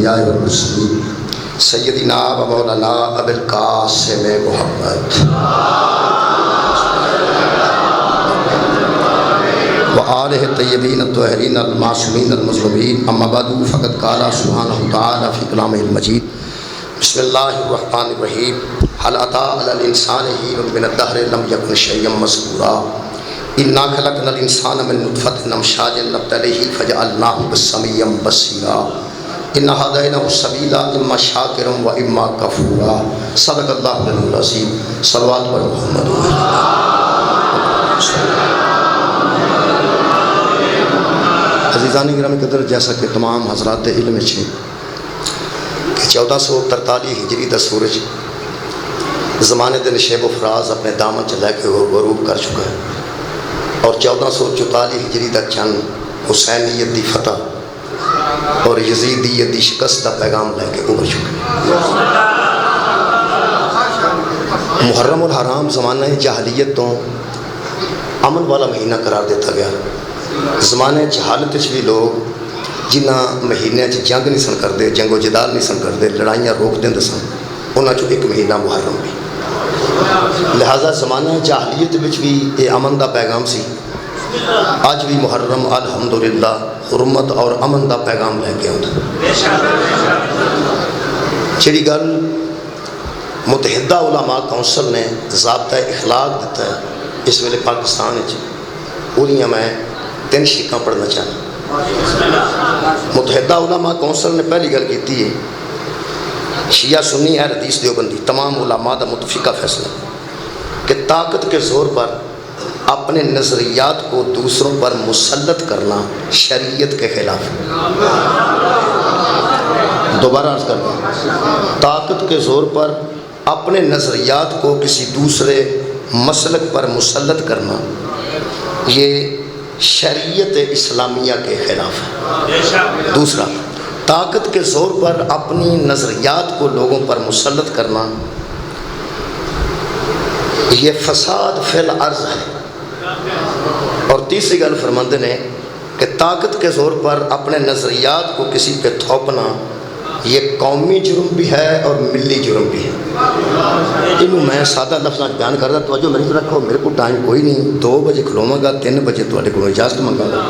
الانبیاء والمرسلین سیدنا و مولانا ابی القاسم محمد وآلہ الطیبین الطاہرین المعصومین المظلومین اما بعد فقد قال سبحانہ تعالی فی کلامہ المجید بسم اللہ الرحمن الرحیم هل اتى على الانسان حين من الدهر لم يكن شيئا مذكورا انا خلقنا الانسان من نطفة امشاج نبتليه فجعلناه سميعا بصيرا ان هديناه السبيل اما شاكرا واما كفورا صدق اللہ العظیم صلوات بر محمد عزیزان گرامی قدر، جیسا کہ تمام حضرات علم ہے کہ 1443 ہجری دا سورج زمانے دے نشیب و فراز اپنے دامن چلے کے غروب کر چکا ہے، اور 1444 ہجری دا چند حسینیت دی فتح اور یزیدیت دی شکست دا پیغام لے کے ابھر چکا ہے۔ محرم الحرام زمانہ جاہلیت تو امن والا مہینہ قرار دیتا گیا۔ زمانے جہالت بھی لوگ جنہ مہینے جنگ نہیں سن کرتے، جنگ و جدال نہیں سن کرتے، لڑائیاں روک دیں سن، انہاں چوں ایک مہینہ محرم بھی۔ لہذا زمانہ جاہلیت بھی یہ امن دا پیغام سی، آج بھی محرم الحمدللہ حرمت اور امن دا پیغام لے کے آتا۔ جڑی گل متحدہ علماء کونسل نے ضابطہ اخلاق دیتا ہے اس ویلے پاکستان وہاں میں 3 شیکاں پڑھنا چاہتا۔ متحدہ علماء کونسل نے پہلی گل کی ہے، شیعہ سنی اہل حدیث دیوبندی تمام علماء دا متفقہ فیصلہ کہ طاقت کے زور پر اپنے نظریات کو دوسروں پر مسلط کرنا شریعت کے خلاف ہے۔ دوبارہ عرض کرتا ہوں، طاقت کے زور پر اپنے نظریات کو کسی دوسرے مسلک پر مسلط کرنا یہ شریعت اسلامیہ کے خلاف ہے۔ دوسرا، طاقت کے زور پر اپنی نظریات کو لوگوں پر مسلط کرنا یہ فساد فی الارض ہے۔ اور تیسری گل فرماندے نے کہ طاقت کے زور پر اپنے نظریات کو کسی پہ تھوپنا یہ قومی جرم بھی ہے اور ملی جرم بھی ہے۔ انہوں میں سادہ لفظاں بیان کردا، توجہ میری طرف رکھو، میرے کو ٹائم کوئی نہیں، 2 بجے کھلواں گا، 3 بجے تواڈے کو اجازت منگا گا،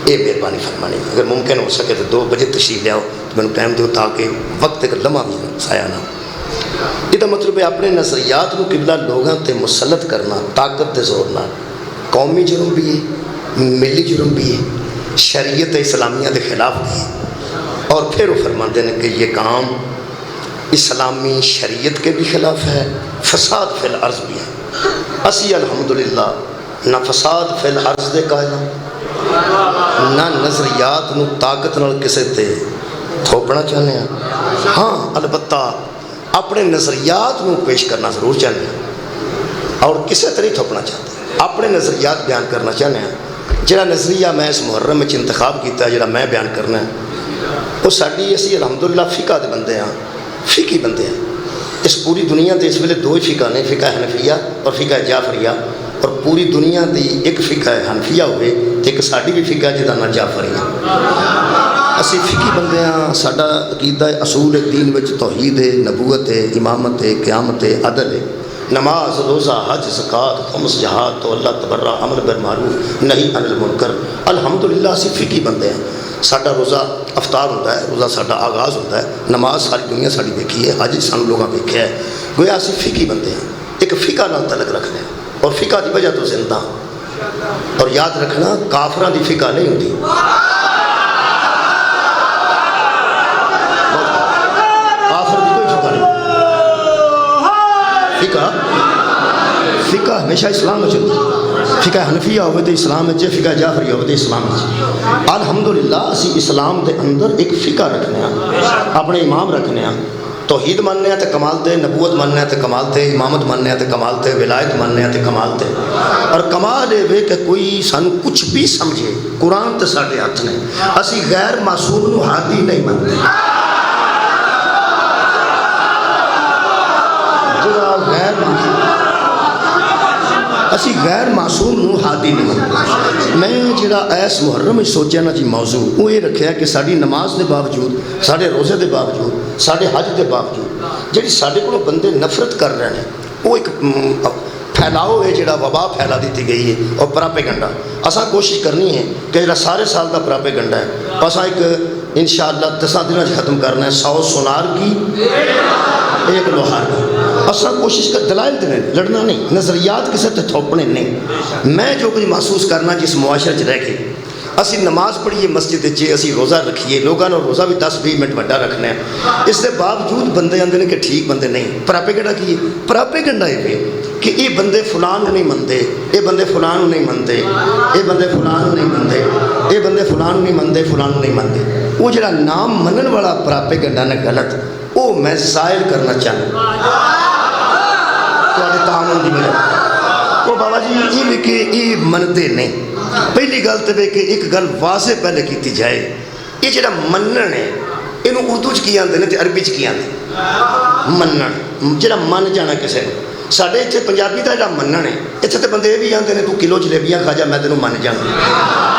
یہ مہربانی فرمانی، اگر ممکن ہو سکے تو 2 بجے تشریف لے آؤ تو میں ٹائم دو تاکہ وقت ایک لمحہ بھی ضائع نہ ہو۔ یہ مطلب ہے اپنے نظریات کو قبلہ لوگوں تے مسلط کرنا طاقت دے زور نال قومی جرم بھی ہے، ملی جرم بھی ہے، شریعت اسلامیہ دے خلاف بھی ہے۔ اور پھر وہ فرماتے ہیں کہ یہ کام اسلامی شریعت کے بھی خلاف ہے، فساد فی الارض بھی ہے۔ اسی الحمدللہ نہ فساد فی الارض دے قائل نہ نظریات نو طاقت نال کسے تے تھوپنا چاہنے ہیں، ہاں البتہ اپنے نظریات نو پیش کرنا ضرور چاہنے ہیں اور کسے طرح تھوپنا چاہتے ہیں، اپنے نظریات بیان کرنا چاہنے ہیں۔ جڑا نظریہ میں اس محرم میں انتخاب کیتا ہے، جڑا میں بیان کرنا ہے، وہ ساری اسی الحمدللہ فقہ دے بندے ہیں، فقی بندے ہیں۔ اس پوری دنیا تے اس ویلے 2 ہی فقہ نے، فقہ حنفیہ اور فقہ جعفریہ، اور پوری دنیا دی ایک فقہ حنفیہ ہوئے ایک ساڈی بھی فقہ جدا نام جعفری ہے۔ اسی فقی بندے ہیں، ساڈا عقیدہ اصول دین وچ توحید ہے، نبوت ہے، امامت ہے، قیامت ہے، عدل ہے، نماز، روزہ، حج، زکوٰۃ، خمس، جہاد، تو اللہ تبرہ، امر بالمعروف، نہی عن المنکر۔ الحمدللہ اسی فقی بندے ہیں۔ ساڈا روزہ افطار ہوتا ہے، روزہ ساڈا آغاز ہوتا ہے، نماز ساری دنیا ساڈی ویکھی ہے، حج سانو لوگاں ویکھیا ہے، گویا اسی فقی بندے ہیں، ایک فقہ نال تعلق رکھتے ہیں اور فقہ دی وجہ تو زندہ۔ اور یاد رکھنا کافراں دی فقہ نہیں ہوتی، کافر دی کوئی فقہ نہیں۔ فقہ ہمیشہ اسلام میں چلتی، فقہ حنفیہ ہوئے تو اسلام میں، فقہ جعفریہ ہوئے تو اسلام میں۔ الحمدللہ اسی اسلام دے اندر ایک فقہ رکھنے ہیں، اپنے امام رکھنے ہیں، توحید ماننے ہیں تے کمال تے، نبوت ماننے ہیں تے کمال تے، امامت ماننے ہیں تے کمال تے، ولایت ماننے ہیں تے کمال تے۔ اور کمال یہ کہ کوئی سانو کچھ بھی سمجھے، قرآن تے ساڈے ہاتھ نے، اسی غیر معصوم نو ہادی نہیں مانتے۔ غیر معصوم اسی غیر معصوم نو ہادی نہیں منتے۔ میں جڑا ایس محرم میں سوچیا نا جی موضوع وہ یہ رکھیا کہ ساری نماز دے باوجود، سارے روزے دے باوجود، سارے حج دے باوجود جڑی سارے کو بندے نفرت کر رہے ہیں وہ ایک پھیلاؤ ہے جڑا وبا پھیلا دیتی گئی ہے اور پراپیگنڈا۔ اساں کوشش کرنی ہے کہ جڑا سارے سال دا پراپیگنڈا ہے اساں ایک انشاءاللہ 10 دنوں ختم کرنا ہے، 100 سونار کی ایک لوہار کی۔ اساں کوشش کر دلائل دینے لڑنا نہیں، نظریات کسی تے تھوپنے نہیں۔ میں جو کچھ محسوس کرنا جس معاشرے چ رہ کے اسی نماز پڑھیے مسجد چ، اسی روزہ رکھیے، لوگوں نے روزہ بھی 10-20 منٹ وڈا رکھنا ہے، اس کے باوجود بندے آندے نے کہ ٹھیک بندے نہیں۔ پراپیگنڈا کی پراپیگنڈا یہ کہ یہ بندے فلان نہیں منتے، یہ بندے فلان نہیں منتے، یہ بندے فلان نہیں منتے، یہ بندے فلان نہیں منتے، فلان نہیں منتے۔ وہ جڑا نام منن والا پراپیگنڈا نے غلط، وہ میں زائل کرنا چاہتا تھوڑے تعاون دی وجہ۔ وہ بابا جی یہ بھی کہ یہ منتے نہیں۔ پہلی گل تو کہ ایک گل واضح پہلے کیتی جائے، یہ جڑا منن ہے یہ اردو چ کی آتے ہیں تو عربی چ کی آتے منن، جڑا من جانا کسی کو۔ سارے اتنے پنجابی کا جڑا منن ہے اتنے تو بندے یہ بھی آتے ہیں تو کلو جلیبیاں کھا جا میں تینوں من جانا،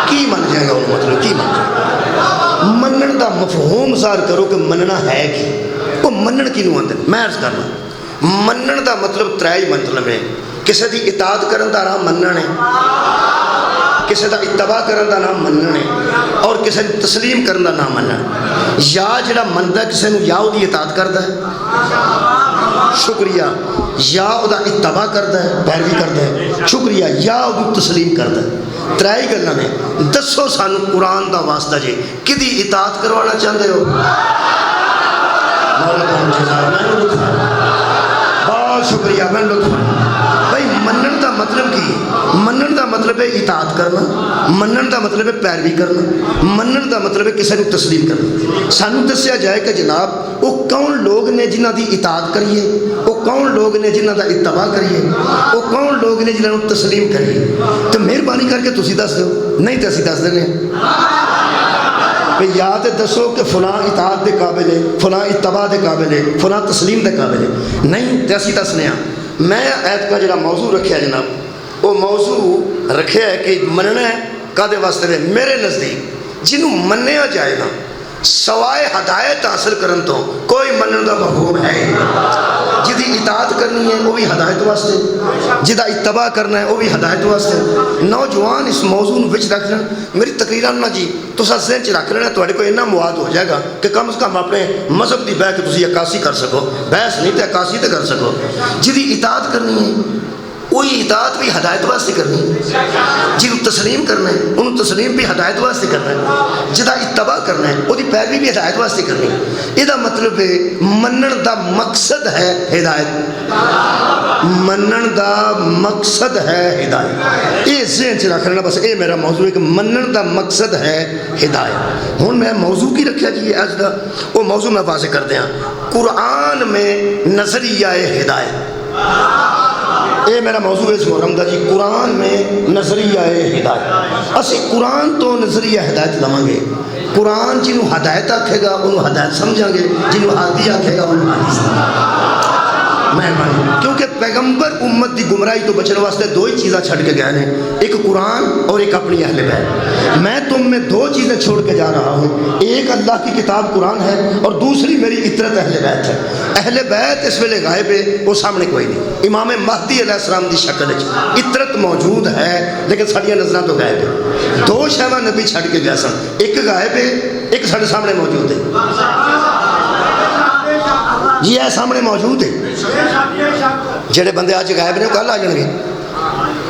کی من جائے گا انہوں مطلب کی من جائے گا؟ منن دا مفہوم ظاہر کرو کہ مننا ہے کی، وہ منن کینوں آتے ہیں۔ میں عرض کرنا منن دا مطلب ترائی مطلب ہے، کسی دی اطاعت کرن دا نام منن ہے، کسی دا اتباع کرن دا نام منن ہے، اور کسی نے تسلیم کرن دا نام منن۔ یا جڑا مندا کسی نے یا دی اطاعت کردا ہے شکریہ، یا دا اتباع کردا ہے پیروی کردا ہے شکریہ، یا دی تسلیم کردا ہے۔ ترائی گلاں نے دسو سانو قرآن دا واسطہ جے کدی اطاعت کروانا چاہتے ہو؟ بہت شکریہ، میں لطف بھائی منن دا مطلب کی؟ منن دا مطلب ہے اطاعت کرنا، منن دا مطلب ہے پیروی کرنا، منن دا مطلب ہے کسی کو تسلیم کرنا۔ سانو دسیا جائے کہ جناب وہ کون لوگ نے جنہ دی اطاعت کریے، وہ کون لوگ نے جنہ دا اتباع کریے، وہ کون لوگ نے جنہوں تسلیم کریے؟ تو مہربانی کر کے تسی دس دو، نہیں تو اسی دس دینے یا تو دسو کہ فلاں اطاعت دے قابل ہے، فلاں اتباع دے قابل ہے، فلاں تسلیم دے قابل ہے، نہیں تو اسی دسنے ہیں۔ میں ایت کا جڑا موضوع رکھیا جناب وہ موضوع رکھیا ہے کہ مننا ہے کدے واسطے ہے؟ میرے نزدیک جنہوں منیا جائے نا سوائے ہدایت حاصل کرن تو کوئی منن دا مفہوم ہے ہی نہیں۔ جدی اطاعت کرنی ہے وہ بھی ہدایت واسطے، جدا اتباع کرنا ہے وہ بھی ہدایت واسطے۔ نوجوان اس موضوع وچ رکھ لیں، میری تقریراں نا جی تساں ذہن چ رکھ لینا، تواڈے کوئی اتنا مواد ہو جائے گا کہ کم از کم اپنے مذہب دی بہ کے تسی عکاسی کر سکو، بحث نہیں تے عکاسی تے کر سکو۔ جدی اطاعت کرنی ہے وہی اطاعت بھی ہدایت واسطے کرنی ہے، جنہوں تسلیم کرنا ہے انہوں تسلیم بھی ہدایت واسطے کرنا ہے، جدا اتباع کرنا ہے وہ دی پیروی بھی ہدایت واسطے کرنی ہے۔ یہ مطلب ہے منن دا مقصد ہے ہدایت، منن دا مقصد ہے ہدایت۔ یہ ذہن چ رکھ لینا، بس یہ میرا موضوع ہے کہ منن دا مقصد ہے ہدایت۔ ہوں میں موضوع کی رکھا جی اج دا وہ موضوع میں واضح کر دیا، قرآن میں نظریہ ہدایت، یہ میرا موضوع ہے اس محرم دا جی، قرآن میں نظریہ ہدایت۔ اسی قرآن تو نظریہ ہدایت لواں گے، قرآن جنہوں ہدایت آکھے گا انہوں ہدایت سمجھاں گے، جنہوں ہادی آکھے گا انہوں ہادی سمجھاں گے۔ مہربانی، کیونکہ پیغمبر امت دی گمراہی تو بچنے واسطے دو ہی چیزیں چھڑ کے گئے ہیں، ایک قرآن اور ایک اپنی اہل بیت۔ میں تم میں دو چیزیں چھوڑ کے جا رہا ہوں، ایک اللہ کی کتاب قرآن ہے اور دوسری میری اطرت اہل بیت ہے۔ اہل بیت اس ویلے غائب ہے، وہ سامنے کوئی نہیں۔ امام مہدی علیہ السلام دی شکل اطرت موجود ہے لیکن ساڑیاں نظریں تو غائب ہے۔ دو شہوہ نبی چھڑ کے گیا سن، ایک غائب ہے ایک ساڑھے سامنے موجود ہے۔ جی ہے سامنے موجود ہے، جڑے بندے آج غائب نے وہ کل آ جان گے،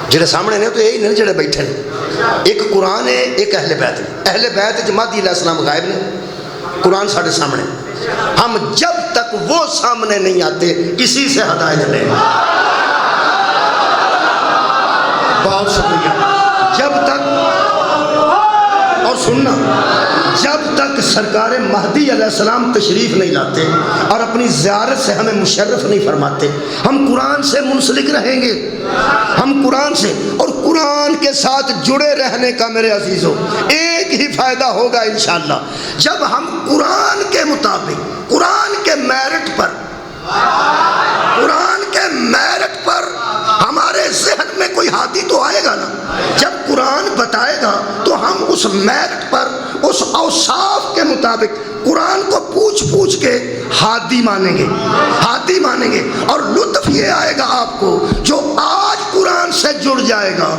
جڑے سامنے نے تو یہی نہیں جڑے بیٹھے ہیں۔ ایک قرآن ہے ایک اہل بیت ہے۔ اہل بیت مہدی علیہ السلام غائب نے، قرآن ساڑھے سامنے۔ ہم جب تک وہ سامنے نہیں آتے کسی سے ہدایت لیں۔ بہت شکریہ۔ جب تک، اور سننا، جب تک سرکار مہدی علیہ السلام تشریف نہیں لاتے اور اپنی زیارت سے ہمیں مشرف نہیں فرماتے، ہم قرآن سے منسلک رہیں گے۔ ہم قرآن سے اور قرآن کے ساتھ جڑے رہنے کا میرے عزیزوں ایک ہی فائدہ ہوگا انشاءاللہ، جب ہم قرآن کے مطابق، قرآن کے میرٹ پر، قرآن کے میرٹ پر ہمارے ذہن محشر میں کوئی ہادی تو آئے گا نا، جب قرآن بتائے گا تو ہم اس میرٹ پر، اس اوصاف کے مطابق قرآن کو پوچھ پوچھ کے ہادی مانیں گے، ہادی مانیں گے۔ اور لطف یہ آئے گا آپ کو جو آج قرآن سے جڑ جائے گا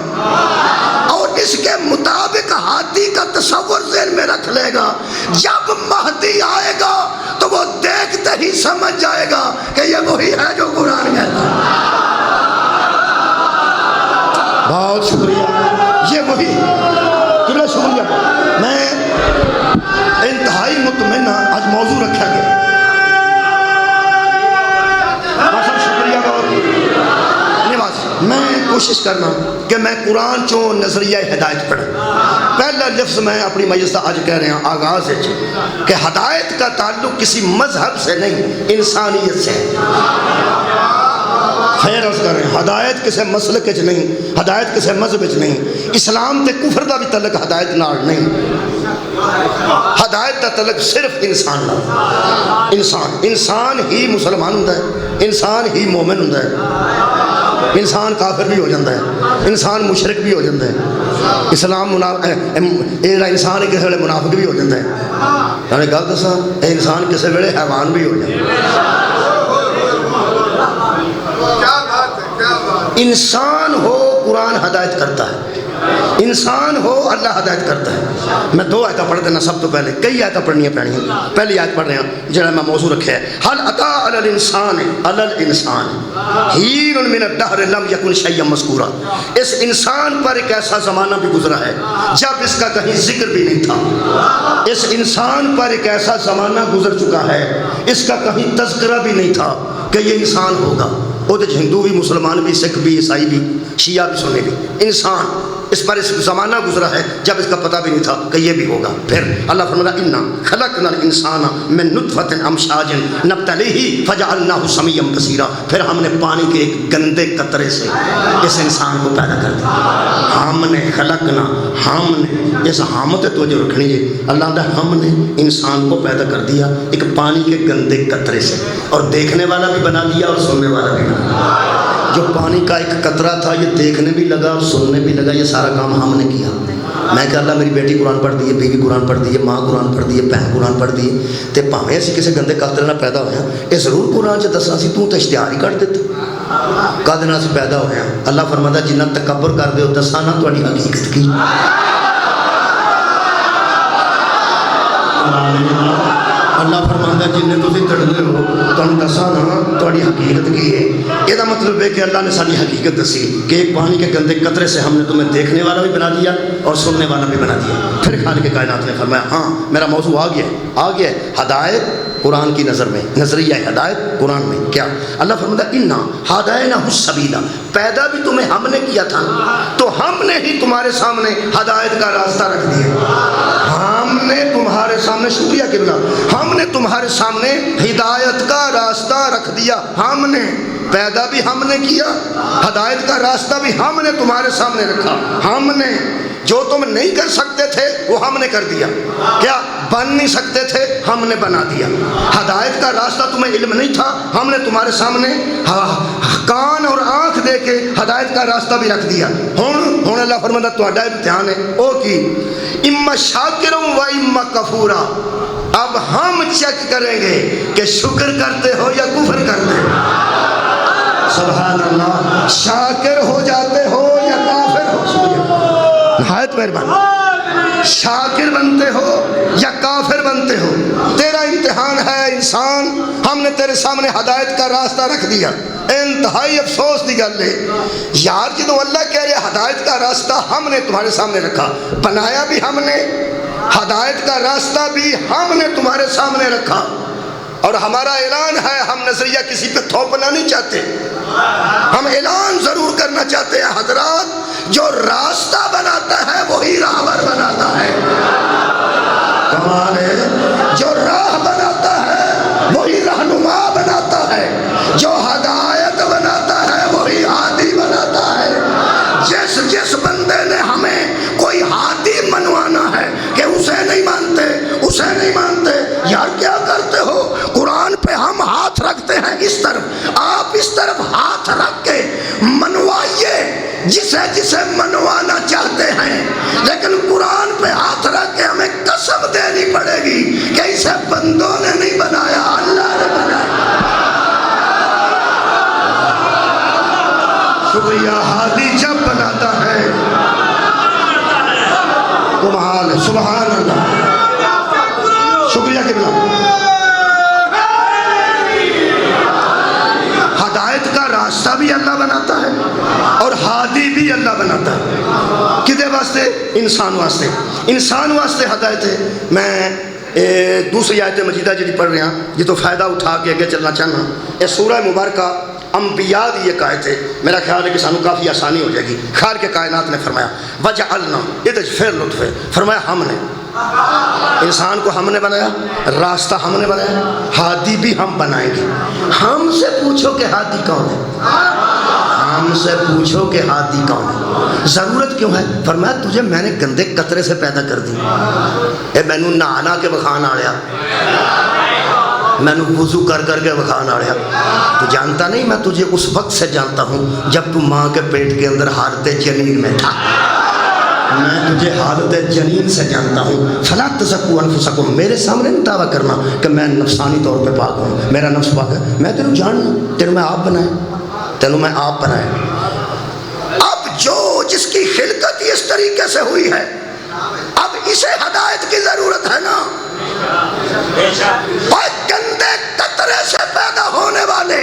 اور اس کے مطابق ہادی کا تصور ذہن میں رکھ لے گا، جب مہدی آئے گا تو وہ دیکھتے ہی سمجھ جائے گا کہ یہ وہی ہے جو قرآن کہتا ہے۔ بہت شکریہ، یہ وہی کتنا شکریہ۔ میں انتہائی مطمئن آج موضوع رکھا گیا، بہت شکریہ۔ میں کوشش کرنا کہ میں قرآن چوں نظریہ ہدایت پڑھا۔ پہلا لفظ میں اپنی مجلس آج کہہ رہے ہیں آغاز ہے کہ ہدایت کا تعلق کسی مذہب سے نہیں، انسانیت سے ہے۔ خیر عرض کر رہے ہیں، ہدایت کسی مسلک وچ نہیں، ہدایت کسی مذہب وچ نہیں، اسلام تے کفر دا بھی تعلق ہدایت نال نہیں، ہدایت دا تعلق صرف انسان نال۔ انسان ہی مسلمان ہوندا ہے، انسان ہی مومن ہوندا ہے، انسان کافر بھی ہو جاتا ہے، انسان مشرک بھی ہو جاتا ہے، اسلام انسان کسی ویلے منافق بھی ہو جاتا ہے۔ یعنی گل دساں، انسان کسی ویلے حیوان بھی ہو جاتا ہے۔ انسان ہو قرآن ہدایت کرتا ہے، انسان ہو اللہ ہدایت کرتا ہے۔ میں دو آیتیں پڑھ دینا سب تو پہلے، کئی آیتیں پڑھنی پڑنی ہیں۔ پہلی آیت پڑھ رہے ہیں جڑا میں موضوع رکھا ہے، حل اتی علی الانسان حین من الدہر لم یکن شیئا مذکورا۔ اس انسان پر ایک ایسا زمانہ بھی گزرا ہے جب اس کا کہیں ذکر بھی نہیں تھا۔ اس انسان پر ایک ایسا زمانہ گزر چکا ہے، اس کا کہیں تذکرہ بھی نہیں تھا کہ یہ انسان ہوگا۔ وہ تو ہندو بھی، مسلمان بھی، سکھ بھی، عیسائی بھی، شیعہ بھی، سنی بھی، انسان اس پر اس زمانہ گزرا ہے جب اس کا پتہ بھی نہیں تھا کہ یہ بھی ہوگا۔ پھر اللہ فرماتا انا خلقنا الانسان من نطفۃ امشاج نبتلیہ فجعلناہ سمیعا بصیرا۔ پھر ہم نے پانی کے ایک گندے قطرے سے اس انسان کو پیدا کر دیا۔ ہم نے خلقنا، ہم نے، اس حامت توجہ رکھنی ہے، اللہ نے ہم نے انسان کو پیدا کر دیا ایک پانی کے گندے قطرے سے، اور دیکھنے والا بھی بنا دیا اور سننے والا بھی بنا دیا۔ جو پانی کا ایک قطرہ تھا یہ دیکھنے بھی لگا اور سننے بھی لگا، یہ سارا کام ہم نے کیا۔ میں کہ اللہ میری بیٹی قرآن پڑھ دی ہے، بیوی قرآن پڑھ دی ہے، ماں قرآن پڑھ دی ہے، بہن قرآن پڑھ دی ہے، تے بھاویں اسی کسی گندے قطرے نال پیدا ہویا، یہ ضرور قرآن چ دسنا سی، تو اشتہار ہی کر دیتا کد نال پیدا ہویا۔ اللہ فرماتا جنہ تکبر کر دے ہو دسا نہ تہاڈی حقیقت کی۔ اللہ فرماتا ہے جنہیں تسی تڑلے ہو تمہیں دسا نا تہاڈی حقیقت کی ہے۔ یہ مطلب ہے کہ اللہ نے ساری حقیقت دسی کہ ایک پانی کے گندے قطرے سے ہم نے تمہیں دیکھنے والا بھی بنا دیا اور سننے والا بھی بنا دیا۔ پھر خالق کائنات نے فرمایا ہاں میرا موضوع آ گیا ہدایت قرآن کی نظر میں، نظریہ ہدایت قرآن میں کیا؟ اللہ فرماتا انا ہدیناہ السبیل، پیدا بھی تمہیں ہم نے کیا تھا تو ہم نے ہی تمہارے سامنے ہدایت کا راستہ رکھ دیا۔ ہم نے تمہارے سامنے، شکریہ قبلہ، ہم نے تمہارے سامنے ہدایت کا راستہ رکھ دیا۔ ہم نے پیدا بھی ہم نے کیا، ہدایت کا راستہ بھی ہم نے تمہارے سامنے رکھا۔ ہم نے جو تم نہیں کر سکتے تھے وہ ہم نے کر دیا، کیا بن نہیں سکتے تھے ہم نے بنا دیا۔ ہدایت کا راستہ تمہیں علم نہیں تھا، ہم نے تمہارے سامنے کان اور آنکھ دے کے ہدایت کا راستہ بھی رکھ دیا۔ ہوں اللہ فرماتا تہاڈا امتحان ہے او کی اما شاکرا و اما کفورا۔ اب ہم چیک کریں گے کہ شکر کرتے ہو یا کفر کرتے ہو۔ سبحان اللہ، شاکر ہو جاتے ہو یا کافر ہو۔ نہایت مہربانی، شاکر بنتے ہو یا کافر بنتے ہو، تیرا امتحان ہے انسان۔ ہم نے تیرے سامنے ہدایت کا راستہ رکھ دیا۔ انتہائی افسوس دی گل ہے یار، جدوں اللہ کہہ رہے ہدایت کا راستہ ہم نے تمہارے سامنے رکھا، بنایا بھی ہم نے، ہدایت کا راستہ بھی ہم نے تمہارے سامنے رکھا، اور ہمارا اعلان ہے ہم نظریہ کسی پہ تھوپنا نہیں چاہتے، ہم اعلان ضرور کرنا چاہتے ہیں حضرات جو راستہ بناتا ہے وہی راہبر بناتا ہے۔ کمال ہے، جو راہ بناتا ہے وہی رہنما بناتا ہے، جو ہدایت بناتا ہے وہی ہادی بناتا ہے۔ جس بندے نے ہمیں کوئی ہادی منوانا ہے کہ اسے نہیں مانتے، اسے نہیں مانتے، یار کیا کرتے ہو؟ قرآن پہ ہم ہاتھ رکھتے ہیں اس طرف، آپ اس طرف ہاتھ رکھ کے منوائیے جسے جسے منوانا چاہتے ہیں، لیکن قرآن پہ ہاتھ رکھ کے ہمیں قسم دینی پڑے گی کہ اسے بندوں نے نہیں بنایا، اللہ نے بنایا۔ شکریہ، ہادی جب بناتا ہے تو محال ہے، سبحان اللہ، شکریہ قبلہ۔ ہدایت کا راستہ بھی اللہ بناتا ہے اور ہادی بھی اللہ بناتا ہے۔ کدے واسطے؟ انسان واسطے، انسان واسطے ہدایت ہے۔ میں دوسری آیت مجیدہ جی پڑھ رہا جی تو فائدہ اٹھا کے آگے چلنا چاہنا۔ یہ سورہ مبارکہ انبیاء دی یہ آیت ہے، میرا خیال ہے کہ سانو کافی آسانی ہو جائے گی۔ خالق کے کائنات نے فرمایا وجعلنا، یہ تو پھر لطف ہے، فرمایا ہم نے انسان کو ہم نے بنایا، راستہ ہم نے بنایا، ہادی بھی ہم بنائیں گے۔ ہم سے پوچھو کہ ہادی کون ہے، ہم سے پوچھو کہ ہادی کون ہے۔ ضرورت کیوں ہے؟ فرمایا تجھے میں نے گندے قطرے سے پیدا کر دی، اے میں نو نہانا کے بخان آڑیا، میں نے وضو کر کر کے بخان آڑیا۔ تو جانتا نہیں میں تجھے اس وقت سے جانتا ہوں جب تو ماں کے پیٹ کے اندر حالت جنین میں تھا، میں تجھے حالت جنین سے جانتا ہوں۔ فلا تزکوا انفسکم، میرے سامنے نہیں دعویٰ کرنا کہ میں نفسانی طور پہ پاک ہوں، میرا نفس پاک ہے، میں تینوں جاننا، تینوں میں آپ بنایا، تینوں میں آپ بنایا۔ اب جو جس کی خلقت اس طریقے سے ہوئی ہے، اب اسے ہدایت کی ضرورت ہے نا۔ اور گندے قطرے سے پیدا ہونے والے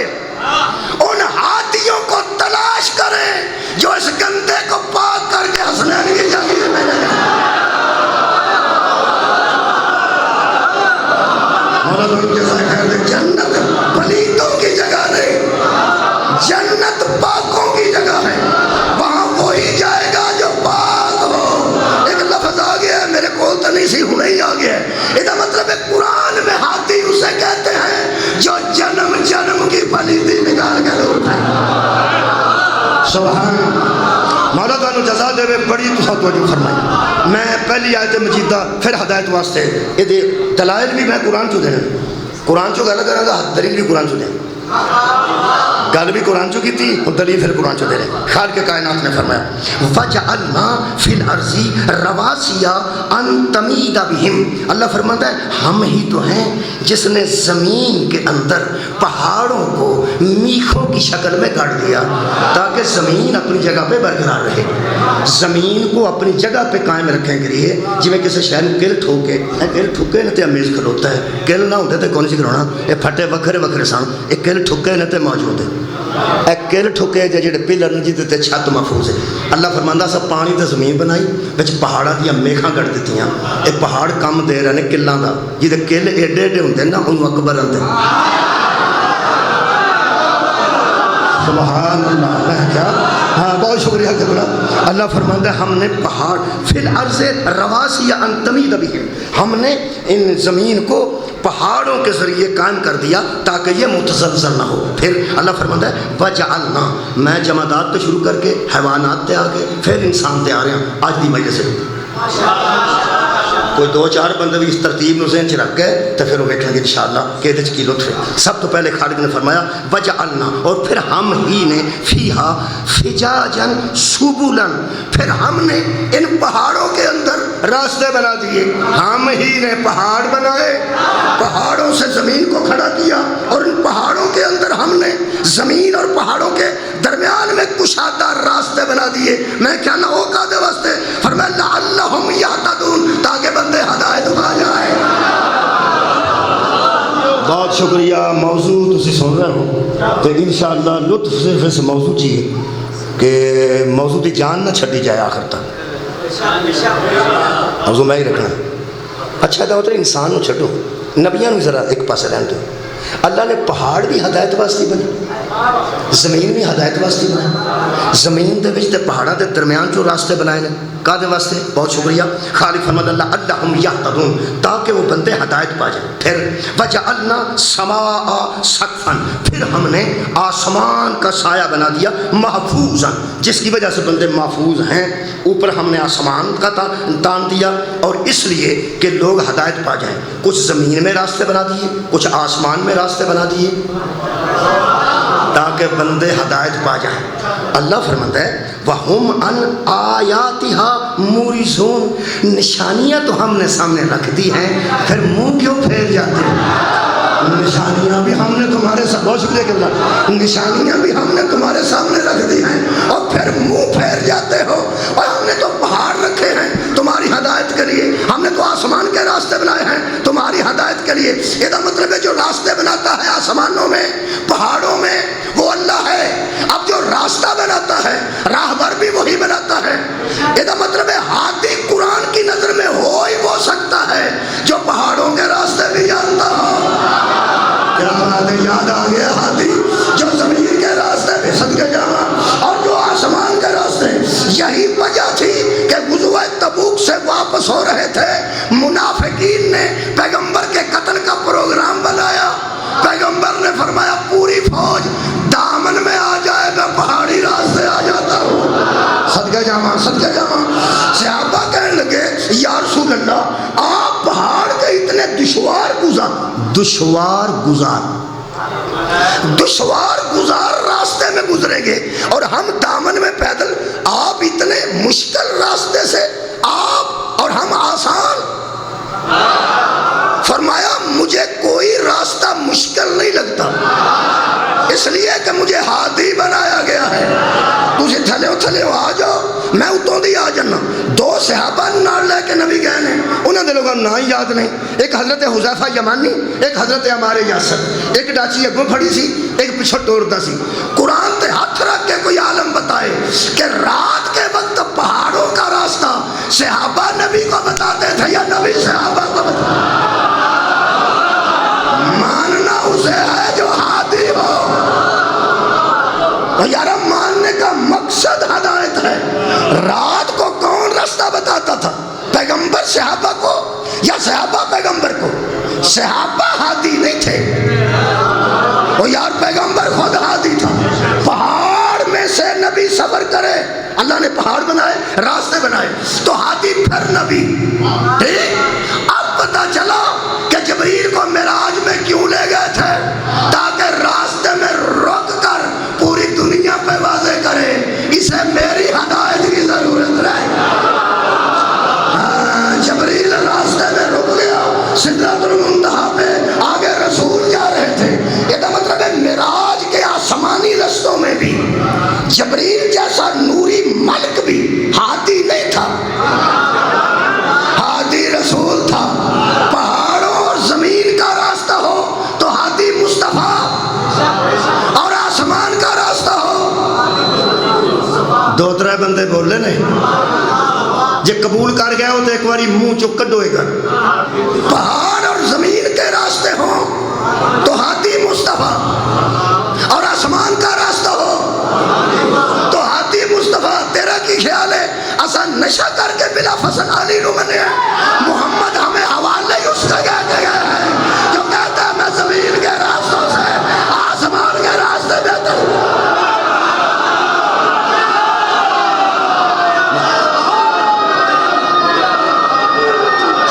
ان ہاتھیوں کو تلاش کریں جو اس گندے کو پاک کر کے حسنین کی جگہ میں لے جائیں۔ جنت پلیتوں کی جگہ نہیں، جنت پاکوں کی جگہ ہے، وہاں وہی جائے گا جو پاک ہو۔ ایک لفظ آ گیا ہے میرے کو تو نہیں سی، ہوں ہی آ گیا ہے، اس کا مطلب ہے قرآن میں ہاتھی اسے کہتے ہیں جو جنم جنم کی پلیتی نکال کے لوٹتا ہے۔ سبحان مولا تعالیٰ جزا دے بڑی تو توجہ فرمائی۔ میں پہلی آیت مجیدہ پھر ہدایت واسطے یہ دلائل بھی میں قرآن چو دینا، قرآن چو گل کرا گا، دلیل بھی قرآن چو دینا، گل بھی قرآن چو کی تھی اور دلیل پھر قرآن چو دے رہے۔ خالق کے کائنات نے فرمایا وَجَعَلْنَا فِي الْأَرْضِ رَوَاسِيَ أَن تَمِيدَ بِهِمْ، اللہ فرماتا ہے ہم ہی تو ہیں جس نے زمین کے اندر پہاڑوں کو میخوں کی شکل میں گاڑ دیا تاکہ زمین اپنی جگہ پہ برقرار رہے، زمین کو اپنی جگہ پہ قائم رکھنے کے لیے۔ جی میں کسی شہر میں کل ٹھوکے کل ٹھکے نہ تے امیز کھلوتا ہے، کل نہ ہوتے تو کون سی کرونا، یہ پھٹے وکھرے وکھرے سن، یہ کل ٹھکے نہ تے موجود ہے، اے کل ٹھکے جڑے پلر نے جیتے تے چھت محفوظ ہے۔ اللہ فرماندا سا پانی تے زمین بنائی وچ پہاڑاں دیاں میخاں کٹ دتیاں، اے پہاڑ کم دے رہے نے کلاں دا، جدے کل ایڈے ایڈے ہوندے نا انہوں اکبر آندے۔ سبحان اللہ، میں کیا ہاں بہت شکریہ قبلہ۔ اللہ فرماتا ہے ہم نے پہاڑ فی الارض رواسی ان تمید بہم، ہم نے ان زمین کو پہاڑوں کے ذریعے قائم کر دیا تاکہ یہ متزلزل نہ ہو۔ پھر اللہ فرماتا ہے وجعلنا، میں جمادات تو شروع کر کے حیوانات تے آگے پھر انسان تے آ رہے ہیں آج دی مجلس سے۔ کوئی دو چار بندے بھی اس ترتیب نو ذہن چ رکھ گئے تو پھر وہ دیکھیں گے انشاءاللہ کہ یہ کی لطف ہے۔ سب تو پہلے خالق نے فرمایا وجعلنا، اور پھر ہم ہی نے فیہا فجاجن سبلن، پھر ہم نے ان پہاڑوں کے اندر راستے بنا دیے، ہم ہی نے پہاڑ بنائے، پہاڑوں سے زمین کو کھڑا کیا اور ان پہاڑوں کے اندر ہم نے زمین اور پہاڑوں کے درمیان میں کشادہ راستے بنا دیے۔ میں کیا نہ ہو کا دے واسطے فرمایا لعلہم یہتدون، تاکہ بندے ہدایت پا جائیں۔ بہت شکریہ۔ موضوع تسی سن رہے ہو تو انشاءاللہ لطف صرف اس موضوع چاہیے کہ موضوع کی جان نہ چھٹی جائے آخر تک، موضوع میں ہی رکھنا۔ اچھا تو ہوتا ہے انسان نو چھٹو، نبیاں نو ذرا ایک پاسے رہن دو۔ اللہ نے پہاڑ بھی ہدایت واسطے بنے، زمین بھی ہدایت واسطے بنے، زمین دے وچ تے پہاڑاں دے درمیان جو راستے بنائے نے کادے واسطے؟ بہت شکریہ۔ خالق فرماتا اللہ اللہم یہتدون، تاکہ وہ بندے ہدایت پا جائیں۔ پھر وجعلنا سماء سقفا، پھر ہم نے آسمان کا سایہ بنا دیا محفوظا، جس کی وجہ سے بندے محفوظ ہیں۔ اوپر ہم نے آسمان کا تان دیا اور اس لیے کہ لوگ ہدایت پا جائیں۔ کچھ زمین میں راستے بنا دیے، کچھ آسمان میں راستے بنا دیے تاکہ بندے ہدایت پا جائیں۔ اللہ فرماتا ہے وَهُمْ عَنْ آیَاتِهَا مُورِزُونَ، نشانیاں تو ہم نے سامنے رکھ دی ہیں، پھر منہ کیوں پھیر جاتے ہیں؟ نشانیاں بھی ہم نے تمہارے سامنے، بہت شکریہ کہ اللہ، نشانیاں بھی ہم نے تمہارے سامنے رکھ دی ہیں اور پھر منہ پھیر جاتے ہو۔ اور ہم نے تو پہاڑ رکھے ہیں تمہاری ہدایت کے لیے، ہم نے تو آسمان کے راستے بنائے ہیں تمہاری ہدایت کے لیے۔ یہ مطلب ہے جو راستے بناتا ہے آسمانوں میں پہاڑوں میں وہ اللہ ہے۔ اب جو راستہ بناتا ہے راہبر بھی وہی بناتا ہے۔ یہ مطلب ہے ہادی قرآن کی نظر میں ہو ہی وہ سکتا ہے جو پہاڑوں کے راستے بھی جانتا ہو۔ کیا بات ہے، یاد آ گیا ہادی جو زمین کے راستے بھی صدقے جانا اور جو آسمان کے راستے۔ یہی وجہ تھی کہ غزوہ تبوک سے واپس ہو رہے تھے، منافقین نے پیغمبر کے قتل کا پروگرام بنایا۔ پیغمبر نے فرمایا پوری فوج دامن میں آ جائے، میں پہاڑی راستے آ جاتا ہوں۔ صدقہ جاواں صدقہ جاواں۔ صحابہ کہنے لگے یا رسول اللہ آپ پہاڑ کے اتنے دشوار گزار راستے میں گزریں گے اور ہم دامن میں پیدل، آپ اتنے مشکل راستے سے، آپ اور ہم آسان۔ فرمایا مجھے کوئی راستہ مشکل نہیں لگتا، اس لیے کہ مجھے ہادی بنایا گیا ہے۔ تجھے تھلے آ جاؤ، میں اتوں دی آ جانا۔ دو صحابہ نال لے کے نبی گئے نے، انہوں نے لوگوں نا ہی یاد نہیں، ایک حضرت حذیفہ یمانی، ایک حضرت عمار یاسر، ایک ڈاچی اگوں پھڑی سی، ایک پیچھے ٹورتا سی۔ قرآن تے ہاتھ رکھ کے کوئی عالم بتائے کہ رات کے وقت پہاڑوں کا راستہ صحابہ نبی کو بتاتے تھے یا نبی صحابہ کو بتاتے؟ ماننا اسے ہے جو ہادی ہو۔ یار ماننے کا مقصد ہدایت ہے۔ رات کو کون راستہ بتاتا تھا؟ پیغمبر صحابہ کو یا صحابہ پیغمبر کو؟ صحابہ ہادی نہیں تھے، وہ یار پیغمبر خود ہادی تھا۔ پہاڑ میں سے نبی سفر کرے، اللہ نے پہاڑ بنائے، راستے بنائے، تو ہادی پھر نبی۔ ٹھیک، اب پتہ چلا کہ جبریل کو معراج میں کیوں لے گئے تھے؟ تاکہ راستے میں رک کر پوری دنیا پہ واضح کرے اسے میری ہدایت کی ضرورت رہے۔ جبریل راستے میں رک گیا، سدرۃ المنتہا پہ آگے رسول جا رہے تھے۔ یہ مطلب ہے معراج کے آسمانی رستوں میں بھی جبریل جیسا نوری ملک بھی ہادی نہیں تھا، ہادی رسول تھا۔ پہاڑوں اور زمین کا راستہ ہو تو ہادی مصطفیٰ، اور آسمان کا راستہ ہو۔ دو ترے بندے بولے نہیں جے قبول کر گیا ہو تو ایک باری منہ چو کڈوئے گا۔ پہاڑ اور زمین کے راستے ہوں تو ہادی مصطفیٰ، اور آسمان کا راستہ ہو تو ہادی مصطفیٰ۔ تیرا کی خیال ہے اسا نشہ کر کے بلا فصل علی نو منے محمد ہمیں حوالے اس کا کہتے ہیں جو کہتا ہے میں زمین کے راستوں سے آسمان کے راستے بہتر ہوں۔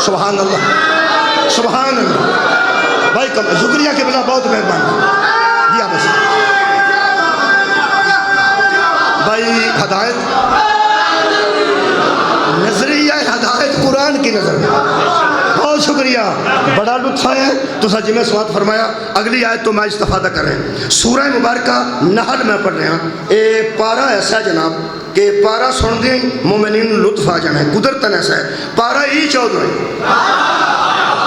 سبحان اللہ سبحان اللہ۔ بھائی کم شکریہ کے بلا بہت مہربانی دیا بس بھائی۔ ہدایت نظریہ ہدایت قرآن کی نظر میں بہت شکریہ، بڑا لطف آیا ہے تو جی میں سوات فرمایا۔ اگلی آیت تو میں استفادہ کر رہے ہیں، سورہ مبارکہ نحل میں پڑھ رہے ہیں۔ اے پارا ایسا ہے جناب کہ پارا سن دیں مومنین لطف آ جانا ہے، قدرتاً ایسا ہے۔ پارا ہی 14 ہے،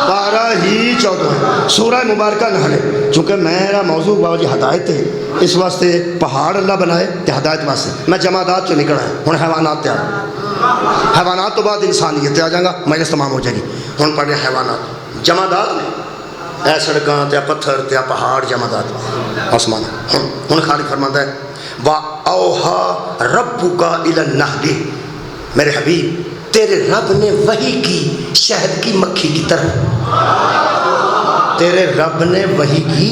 پارا ہی 14 ہے، سورہ مبارکہ نحل ہے۔ چونکہ میرا موضوع باوجہ ہدایت ہے، اس واسطے پہاڑ اللہ بنائے کہ ہدایت واسطے میں جمادات چو نکلا ہے، ہوں حیوانات تیار، حیوانات تو بعد انسانیت آ جائے گا، مجلس تمام ہو جائے گی۔ ہوں پڑھ رہے ہیں حیوانات، جمادات میں اے سڑکاں تے پتھر تے پہاڑ جمادات آسمان۔ ہوں خالق فرماتا ہے وَأَوْحَى رَبُّكَ إِلَى النَّحْلِ، میرے حبیب تیرے رب نے وحی کی شہد کی مکھی کی طرح، تیرے رب نے وحی کی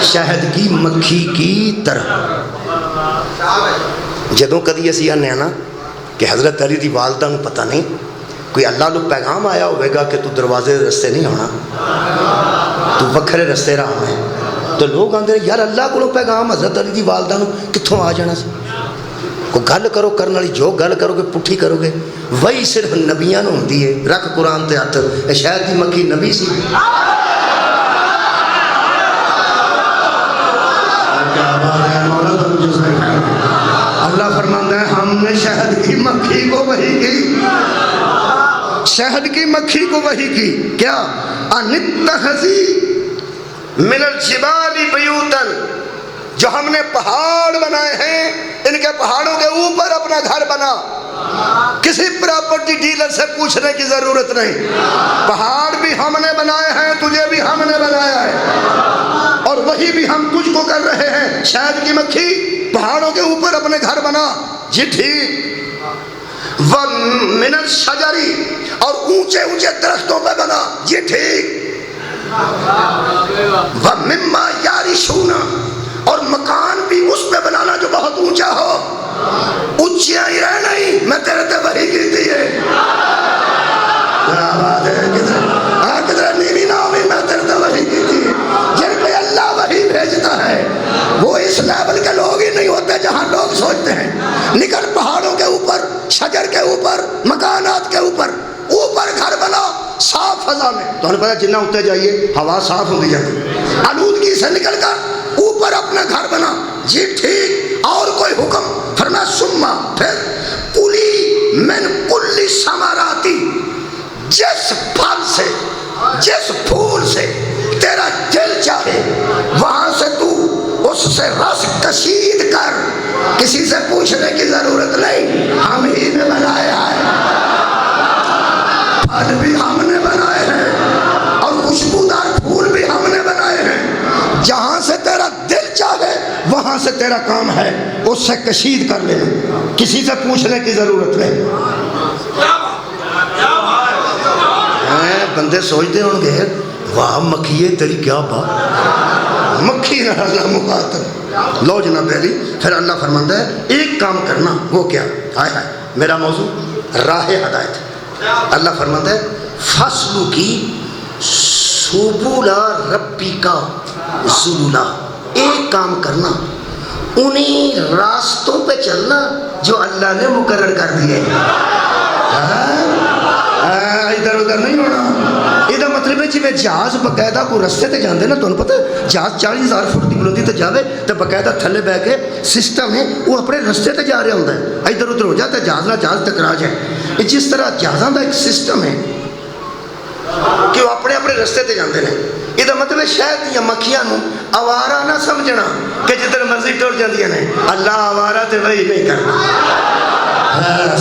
شہد کی مکھی کی طرح۔ جدوں کدی اسی آنے نا کہ حضرت علی دی والدہ نو پتہ نہیں کوئی اللہ لو پیغام آیا ہوئے گا کہ تو دروازے رستے نہیں ہونا، تو وکھرے رستے رہا ہے، تو لوگ آندے یار اللہ کو پیغام حضرت علی دی والدہ نو کتھوں آ جانا سی؟ کو گل کرو کرنے والی جو گل کرو گے پٹھی کرو گے وہی صرف نبیاں نوں ہوندی ہے. رکھ قرآن تے ہاتھ. شاید دی مکھی نبی سی. اللہ فرماتا ہے ہم نے شہد کی مکھی کو وحی کی. شہد کی مکھی کو وحی کی. کیا انتخذی من الجبال بیوتن, جو ہم نے پہاڑ بنائے ہیں ان کے پہاڑوں کے اوپر اپنا گھر بنا. کسی پراپرٹی ڈیلر سے پوچھنے کی ضرورت نہیں. پہاڑ بھی ہم نے بنائے ہیں, تجھے بھی ہم نے بنایا ہے, اور وہی بھی ہم تجھ کو کر رہے ہیں. شہد کی مکھی پہاڑوں کے اوپر اپنے گھر بنا. جی ٹھیک. وَمِنَ الشَّجَرِ, اور اونچے اونچے درختوں پہ بنا. جی ٹھیک. وَمِمَّا يَعْرِشُونَ, اور مکان بھی اس پہ بنانا جو بہت اونچا ہو. اونچیاں ہی رہ نہیں, میں تیرے تے وحی کی تھی ہے. کدھر نیوی نہ ہوئی, میں تیرے تے وحی کی تھی. جن پہ اللہ وحی بھیجتا ہے وہ اس لیول کے لوگ ہی نہیں ہوتے جہاں لوگ سوچتے ہیں. نکل پہاڑوں کے اوپر, شجر کے اوپر, مکانات کے اوپر, اوپر گھر بنا صاف فضا میں. تو ہمیں پتا جنہ اتنے جائیے ہوا صاف ہوتی جاتی. آلودگی سے نکل کر اوپر اپنا گھر بنا. جی ٹھیک. اور کوئی حکم فرمایا سما, پھر کلی من کل ثمراتی, جس پھل سے جس پھول سے تیرا دل چاہے وہاں سے تو اس سے رس کشید کر. کسی سے پوچھنے کی ضرورت نہیں, ہم ہی نے بنایا ہے. پھل بھی ہم نے بنائے ہیں اور خوشبودار پھول بھی ہم نے بنائے ہیں. جہاں سے تیرا دل چاہے وہاں سے تیرا کام ہے اس سے کشید کر لینا, کسی سے پوچھنے کی ضرورت نہیں. بندے سوچتے ہوں گے واہ مکھیے تیری کیا بات, مکھی نہ اللہ مخاطب. لو جناب علی, پھر اللہ فرماتا ہے ایک کام کرنا. وہ کیا؟ ہائے ہائے, میرا موضوع راہ ہدایت. اللہ فرماتا ہے فصلو کی سبولا ربی کا ذلولا. ایک کام کرنا, انہیں راستوں پہ چلنا جو اللہ نے مقرر کر دیے. ادھر ادھر نہیں ہونا. یہ مطلب ہے جی میں جہاز باقاعدہ کو رستے تے جاندے نا, تمہیں پتہ ہے جہاز 40,000 فٹ کی بلندی تے جاوے تو باقاعدہ تھلے بہ کے سسٹم ہے وہ اپنے رستے تے جا رہا ہوتا ہے. ادھر ادھر ہو جاتا ہے جہاز نہ جہاز ٹکرا جائے. جس طرح جہازاں دا ایک سسٹم ہے کہ وہ اپنے اپنے رستے تے جاندے ہیں. یہ مطلب ہے شاید یا مکھیاں نو آوارہ نہ سمجھنا کہ جدھر مرضی ٹر جاندیاں نے. اللہ آوارہ تے وہی نہیں کرنا.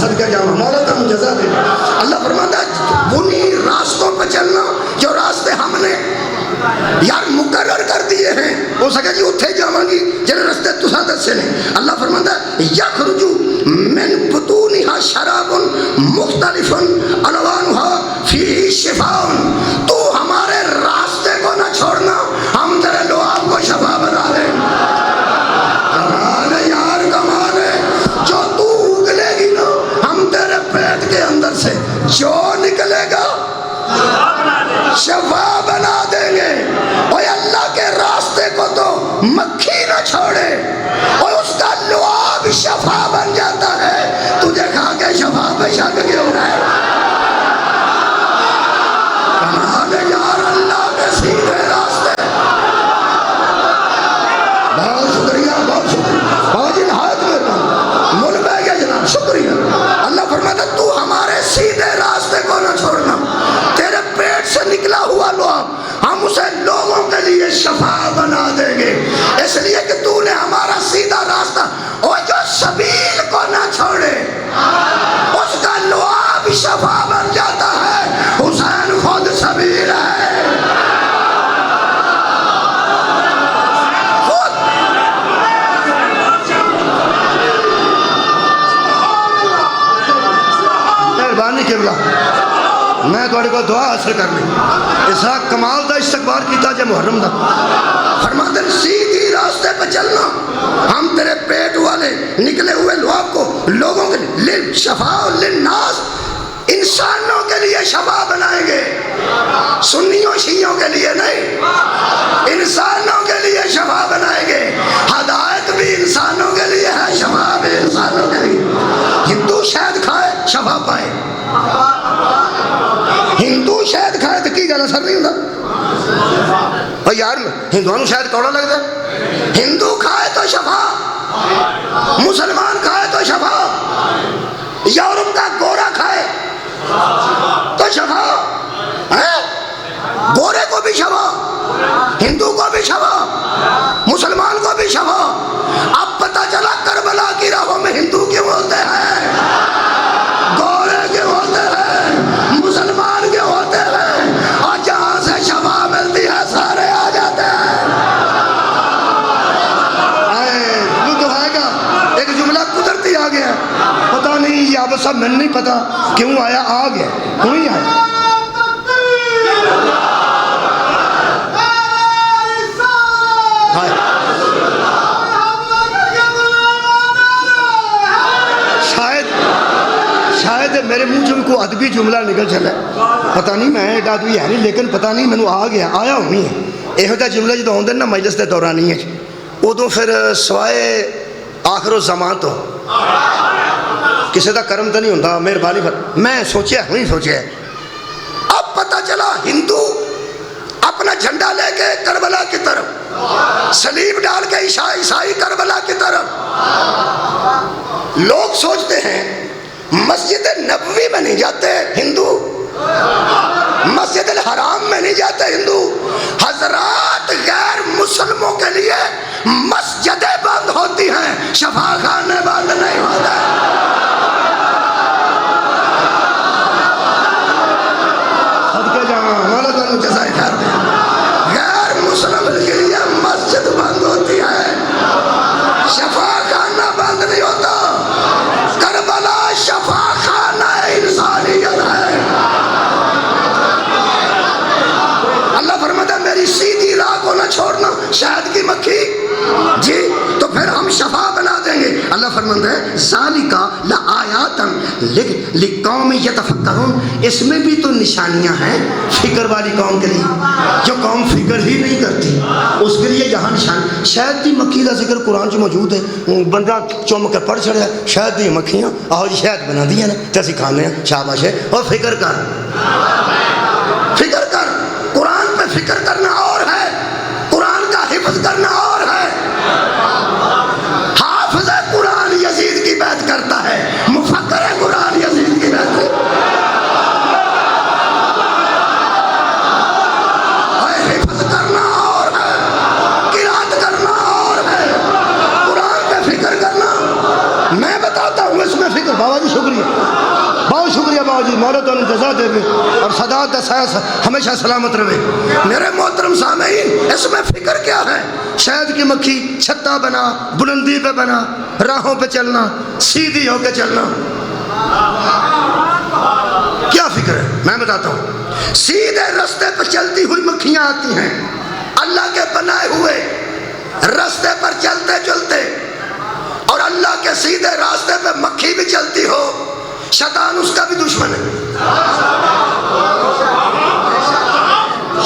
صدقہ جاؤں مولا کا جزا دے. اللہ فرماتا ہے انہی راستوں پہ چلنا جو راستے ہم نے یار مقرر کر دیے ہیں. ہو سکے جی اتھے جاؤں گی جن راستے تساں دسے نے. اللہ فرماتا ہے یخرجو من بطونہا شراب مختلف الوانہا فیہ شفاء. تو ہمارے راستے کو نہ چھوڑنا, ہم تیرے لعاب کو شفا بنا دیں. کمال ہے یار, کمال ہے. جو تو اگلے گی نا ہم تیرے پیٹ کے اندر سے جو نکلے گا شفا بنا دیں گے. اور اللہ کے راستے کو تو مکھی نہ چھوڑے, اور اس کا لعاب شفا بن جاتا ہے. تجھے کھا کے شفا پہ شک کیوں ہے؟ کمال ہے یار اللہ کے سیدھے راستے. بہت شکریہ, بہت شکریہ, بہت نہایت مہربان مل بہ گیا جناب, شکریہ. اللہ فرماتا تو ہمارے سیدھے راستے کو نہ چھوڑنا. تیرے پیٹ سے نکلا ہوا لعاب ہم اسے لوگوں کے لیے شفا بنا دیں گے, اس لیے کہ تو نے ہمارا سیدھا راستہ, اور جو سبیل کو نہ چھوڑے اس کا لعاب شفا بن جاتا ہے. حسین خود سبیل ہے. مہربانی قبلہ, میں تھوڑے کو دعا حاصل کرنی. اس کمال دا استقبال کیتا جے محرم دا. فرماتے ہیں سیدھی راستے پہ چلنا, ہم تیرے پیٹ والے نکلے ہوئے لعاب کو لوگوں کے لیے شفاء للناس, انسانوں کے لیے شفا بنائیں گے. سنیوں شیعوں کے لیے نہیں, انسانوں کے لیے شفا بنائیں گے. ہدایت بھی انسانوں کے لیے ہے, شفا بھی انسانوں کے لیے. اثر نہیں ہوتا؟ اور یار ہندوؤں شاید کوڑا لگتا ہے، ہندو کھائے تو شفا، مسلمان کھائے تو شفا، یورپ کا گورا کھائے تو شفا ہے، گورے کو بھی شفا، ہندو کو بھی شفا، مسلمان کو بھی شفا۔ اب پتہ چلا کربلا کی راہوں میں ہندو کیوں ہوتے ہیں، گورے کیوں ہوتے ہیں، مسلمان کیوں ہوتے ہیں، اور جہاں سے شفا ملتی ہے سارے آ جاتے ہیں۔ ایک جملہ قدرتی آ گیا، پتہ نہیں یہ اب سب میں نہیں پتا کیوں آیا، آ گیا، کیوں ہی آیا۔ شاید میرے منہ سے کوئی ادبی جملہ نکل چلا، پتہ نہیں میں ایڈا ادبی ہے نہیں، لیکن پتہ نہیں مینوں آ گیا، آیا ہونی ہے۔ یہو جہا جملہ جدوں آਉਂਦੇ نا مجلس کے دورانیے ادوں پھر سوائے آخر و زمان تو کسی کا کرم تو نہیں ہوتا، مہربانی میں سوچیا ہوئی سوچیا۔ اب پتہ چلا ہندو اپنا جھنڈا لے کے کربلا کی طرف، صلیب ڈال کے عیسائی کربلا کی طرف۔ لوگ سوچتے ہیں مسجد نبوی میں نہیں جاتے ہندو، مسجد الحرام میں نہیں جاتے ہندو۔ حضرات غیر مسلموں کے لیے مسجدیں بند ہوتی ہیں، شفا خانے بند نہیں ہوتے۔ صدقے جاؤں مولا تعالیٰ جزائے خیر دے۔ غیر مسلم کے لیے مسجد بند ہوتی ہے، شفا خانہ بند نہیں ہوتا۔ کربلا شفا خانہ انسانیت ہے۔ اللہ فرماتا ہے میری سیدھی راہ کو نہ چھوڑنا، شہد کی مکھی جی تو پھر ہم شفا بنا دیں گے۔ اللہ فرماتا ہے ذالک لآیاتن لقوم یتفکرون، اس میں بھی تو نشانیاں ہیں فکر والی قوم کے لیے، جو قوم فکر ہی نہیں کرتی اس کے لیے یہاں نشان۔ شہد کی مکھی کا ذکر قرآن چ موجود ہے، بندہ چم کے پڑھ چڑھیا شہد کی مکھیاں آہو جی شہد بنا دیا نا تے اسی کھانے ہیں، شاباش ہے۔ اور فکر کر، فکر کر، قرآن پہ فکر کرنا اور ہے، قرآن کا حفظ کرنا اور ہے۔ حافظ قرآن یزید کی بیعت کرتا ہے، مفکر قرآن یزید کی بیعت کرتا ہے۔ حفظ کرنا اور ہے، قرات کرنا اور ہے، قرآن پہ فکر کرنا۔ میں بتاتا ہوں اس میں فکر، بابا جی شکریہ، بہت شکریہ بابا جی، مولا تعالیٰ جزا دے دے اور صدا دسائے ہمیشہ سلامت رہے۔ میرے محترم سامعین، اس میں فکر کیا ہے؟ شہد کی مکھی چھتا بنا، بلندی پہ بنا، راہوں پہ چلنا، سیدھی ہو کے چلنا، کیا فکر ہے؟ میں بتاتا ہوں۔ سیدھے رستے پہ چلتی ہوئی مکھیاں آتی ہیں، اللہ کے بنائے ہوئے رستے پر چلتے چلتے، اور اللہ کے سیدھے راستے پہ مکھی بھی چلتی ہو، شیطان اس کا بھی دشمن ہے۔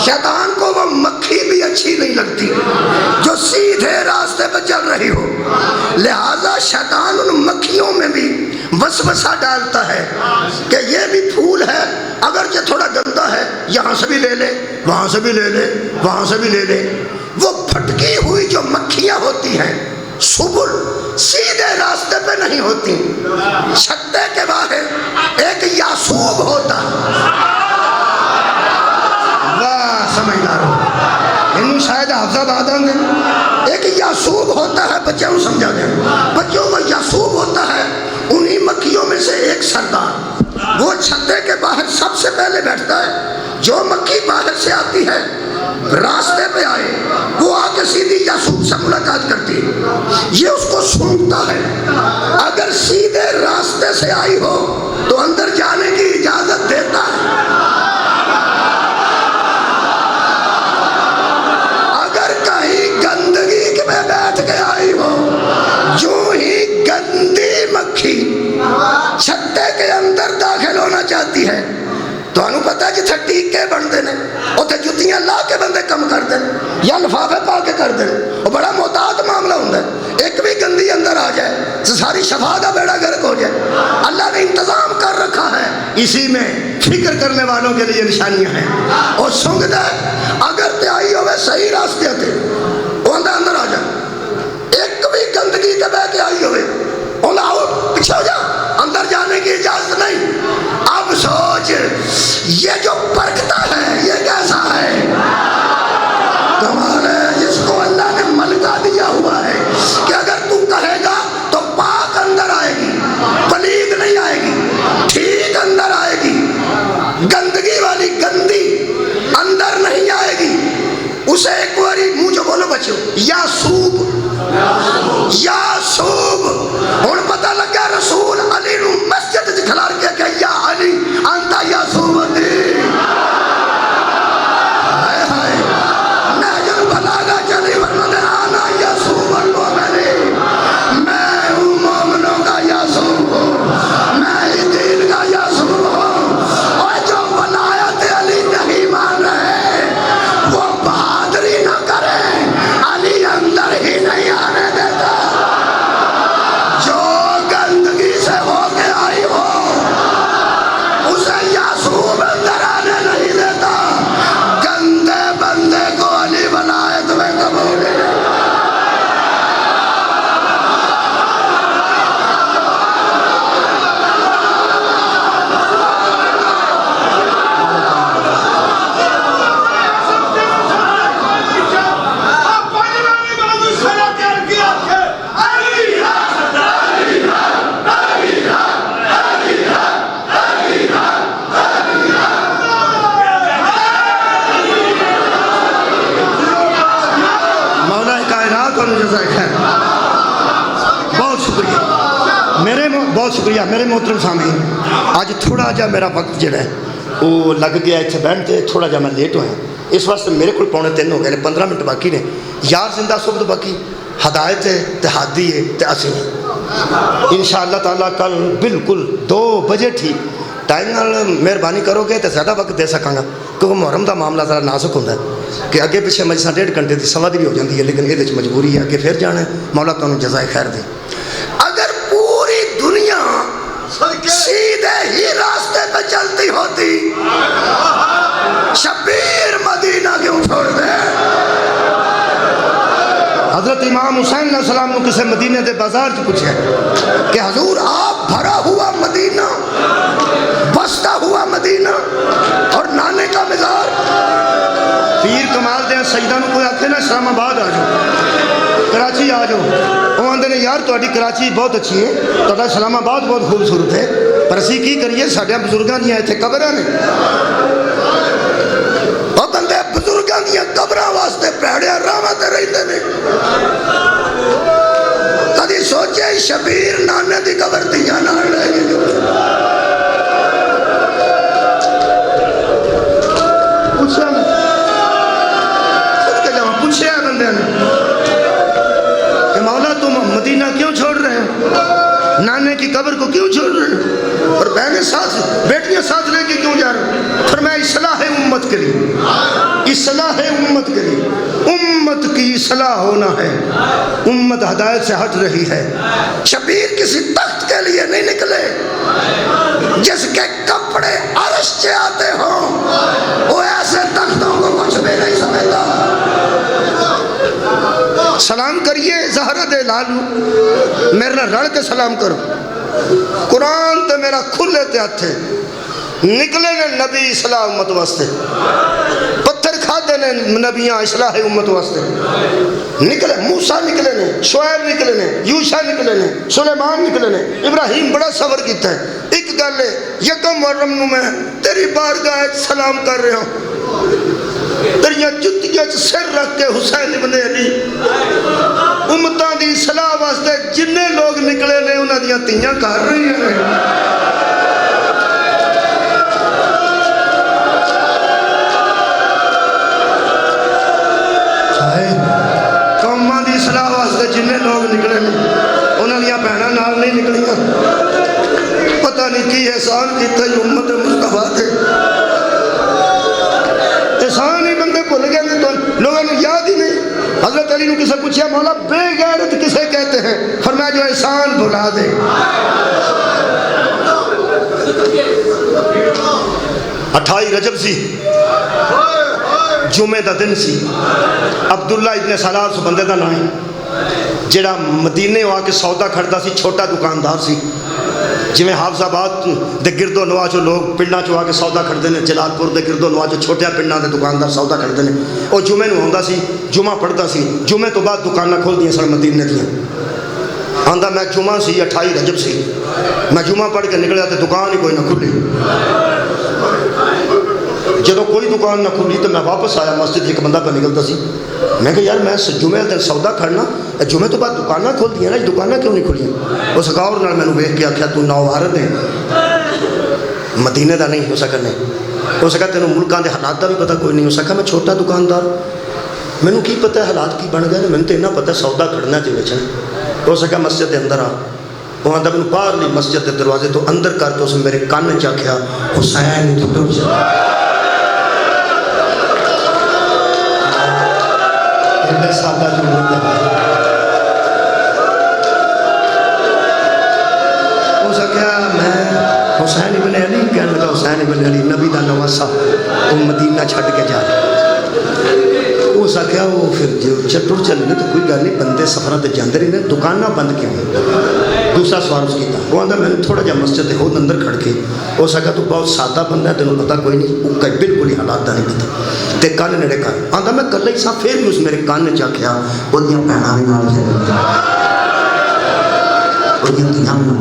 شیطان کو وہ مکھی بھی اچھی نہیں لگتی جو سیدھے راستے پہ چل رہی ہو، لہذا شیطان ان مکھیوں میں بھی وسوسہ ڈالتا ہے کہ یہ بھی پھول ہے، اگرچہ تھوڑا گندا ہے، یہاں سے بھی لے لے، وہاں سے بھی لے لے، وہاں سے بھی لے لے۔ وہ پھٹکی ہوئی جو مکھیاں ہوتی ہیں سبل سیدھے راستے پہ نہیں ہوتی، چھتے کے باہر ایک یاسوب ہوتا، واہ سمجھدار ہو انہوں شاید حافظہ بات آن دیں، ایک یاسوب ہوتا ہے، بچوں کو سمجھا دیں، بچوں کو یاسوب ہوتا ہے، انہی مکھیوں میں سے ایک سردار، وہ چھتے کے باہر سب سے پہلے بیٹھتا ہے۔ جو مکھی باہر سے آتی ہے راستے پہ آئے، وہ آ کے سیدھی یاسوب سے ملاقات کرتی ہے، یہ اس کو سونگتا ہے، اگر سیدھے راستے سے آئی ہو تو اندر جانے کی اجازت دیتا ہے، اگر کہیں گندگی میں بیٹھ کے آئی ہو، جو ہی گندی مکھی چھتے کے اندر داخل ہونا چاہتی ہے تو انہوں پتا جتھے ٹیکے بندے نے اتھے جتیاں لا کے بندے کم کر دیں، یا لفافے پا کے کر دیں. وہ بڑا محتاط معاملہ ہوتا ہے. ایک بھی گندی اندر آ جائے تو ساری شفا کا بیڑا گرک ہو جائے. اللہ نے انتظام کر رکھا ہے. اسی میں فکر کرنے والوں کے لیے نشانیاں ہیں. اور سنگ دے اگر تے آئی ہوئے صحیح راستے تے وہ اندر آ جائے. ایک بھی گندگی کے بہ کے آئی ہوئے انہیں آؤ پیچھے ہو جا, اندر جانے کی اجازت نہیں. اب سوچ یہ جو پرکھتا ہے یہ کیسا ہے. کمال ہے جس کو اللہ نے ملکہ دیا ہوا ہے کہ اگر تو کہے گا تو پاک اندر آئے گی, پلید نہیں آئے گی, ٹھیک اندر آئے گی. گندگی والی گندی اندر نہیں آئے گی. اسے ایک باری منہ جو بولو بچو یا سوب یا سوب. ہن پتہ لگا رسول علی نو مسجد وچ کھلار کے کہ یا علی انت یا سوب دی. ہائے ہائے نہج البلاغہ چلی فرماتے آنا یا سوب المؤمنین, میں ہوں مومنوں کا یا سوب ہوں, میں ہی دین کا یا سوب ہوں. اور جو ولایت علی نہیں مان رہے وہ بہادری نہ کریں, علی اندر ہی نہیں آنے دیتا. جو گندگی سے ہو کے آئی ہو اسے یعصوب اندر آنے نہیں دیتا. گندے بندے کو علی ولایت میں قبول نہیں. بہت شکریہ بہت شکریہ میرے محترم سامعین. آج تھوڑا جا میرا وقت جڑا ہے وہ لگ گیا اتنے بہن, تھوڑا جا میں لیٹ ہویا. اس واسطے میرے کو 2:45 ہو گئے, 15 منٹ باقی نے. یار زندہ صبح تو باقی ہدایت ہے تے ہادی ہے تے اسی ہیں انشاءاللہ تعالیٰ. کل بالکل 2 بجے ٹھیک ٹائم نال مہربانی کرو گے تو زیادہ وقت دے سکاں گا, کیونکہ محرم دا معاملہ ذرا نازک ہوتا ہے کہ اگے پیچھے مجلساں 1.5 گھنٹے کی سوا دی بھی ہو جاتی ہے, لیکن یہ مجبوری ہے کہ پھر جانا ہے. مولا تمہیں جزائے خیر دے. اگر پوری دنیا سیدھے ہی راستے پہ چلتی ہوتی شبیر مدینہ کیوں چھوڑ دے. حضرت امام حسین علیہ السلام نے کسی مدینے دے بازار سے پوچھا کہ حضور آپ بھرا ہوا مدینہ, بستا ہوا مدینہ اور نانے کا مزار. پیر کمال دے سجدہ نو کوئی آکھے نا اسلام آباد آ جاؤ, کراچی آ جاؤ, وہ آندے نے یار تہاڈی کراچی بہت اچھی ہے, تہاڈا اسلام آباد بہت خوبصورت ہے, پر اسی کی کریے ساڈے بزرگاں دیاں ایتھے قبراں نے. وہ بندے بزرگاں دیاں قبراں واسطے پیڑیاں راواں تے رہندے نے. کدی سوچے شبیر نانے دی قبر دیاں نال لے گئے. پوچھا بندے نے کہ مولا تم مدینہ کیوں چھوڑ رہے ہو, نانے کی قبر کو کیوں چھوڑ رہے ہو, اور بہنیں ساتھ بیٹیاں ساتھ لے کے کیوں جا رہے ہو. فرمایا اصلاح امت کے لیے, اصلاح امت کے لیے. امت کی اصلاح ہونا ہے, امت ہدایت سے ہٹ رہی ہے. شبیر کسی تخت کے لیے نہیں نکلے جس کے کپڑے عرش سے آتے ہوں, وہ ایسے تختوں کو کچھ بھی نہیں سمجھتا. سلام کریے زہرہ دے لالو, میرے نہ رڑ کے سلام کرو. قرآن تے میرا کھلے تے ہتھے نکلے نے نبی اصلاح امت واسطے, پتھر کھادے نے نبیاں اصلاح امت واسطے نکلے. موسیٰ نکلے نے, شعیب نکلے نے, یوشع نکلے نے, سلیمان نکلے نے, ابراہیم بڑا صبر کیتا ہے. ایک گل ہے, یکم محرم نو میں تیری بارگاہ سلام کر رہا ہوں, تیریاں جتیاں سر رکھ کے حسین ابن علی امتاں دی اصلاح واسطے جننے لوگ نکلے نے انہاں دیاں تیاں کر رہی ہیں. قوماں دی اصلاح واسطے جننے لوگ نکلے نے انہاں دیاں بہناں نال نہیں نکلیاں. پتہ نہیں کی احسان کیتا ہے امت مصطفیٰ تے. احسان ہی بندے بھول گئے نے, تو لوگوں نے یاد ہی نہیں حضرت علی نے کسے پوچھا مولا بے غیرت کسے کہتے ہیں؟ فرمایا جو احسان بھلا دے۔ 28 رجب سی، جمعے دا دن سی، عبداللہ ابن سلام سو بندے دا نام ہے، جڑا مدینے آ کے سودا کھڑتا سی، چھوٹا دکاندار سی، جویں حافظ آباد دے گردو نواں چو لوگ پنڈاں چو آ کے سودا کھڑتے ہیں، جلال پور دے گردو نواں چو چھوٹیا پنڈاں دے دکاندار سودا کھڑتے ہیں، وہ جمعے نو ہوندا سی، جمعہ پڑھتا سی، جمعے تو بعد دکاناں کھول دیاں سن مدینے دیاں۔ آندا میں جمعہ سی 28 رجب سی، میں جمعہ پڑھ کے نکلیا تو دکان ہی کوئی نہ کھلی۔ جدو کوئی دکان نہ کھلی تو میں واپس آیا مسجد، ایک بندہ پہ نکلتا سی، میں کہ یار میں جمعے دن سودا کھڑنا، جمعے تو بعد دکاناں کھول دیا نا، دکاناں کیوں نہیں کھلیاں؟ اس غور نال میں نے ویکھ کے آخیا تو نوعارت ہے، مدینے دا نہیں ہو سکا نہیں ہو سکا، تینوں ملکاں دے حالات دا بھی پتہ کوئی نہیں ہو سکا، میں چھوٹا دکاندار، مینوں کی پتہ ہے حالات کی بن گئے، مینوں تو اتنا پتہ سودا کھڑنا تے ویچنا۔ ہو سکا مسجد دے اندر آ، وہ آندا مینوں باہرلی مسجد دے دروازے تو اندر کر کے اس میرے کان چ آکھیا حسین تو ٹر جا۔ سادہ جو ہو سکیا میں حسین ابن علی کہنے لگا، حسین ابن علی نبی دا نواسا، وہ مدینہ چھڈ کے جا ہو سکیا وہ پھر جو چٹر چلنے تو کوئی گل نہیں، بندے سفرات تے جاندے رہندے، دکاناں بند کیوں ہیں؟ دوسرا سوال اس کیتا، وہ آندا میں تھوڑا جا مسجد دے ہو اندر کھڑ کے، ہو سکا تو بہت سادہ بندہ ہے، تینوں پتہ کوئی نہیں، وہ بالکل ہی حالات دا نہیں پتہ، تے کان نیڑے کر آندا میں کلا ہی سا، پھر بھی اس میرے کان چ آکھیا اودیاں بہناں وی نال چل، اودیاں دھیاں وی نال۔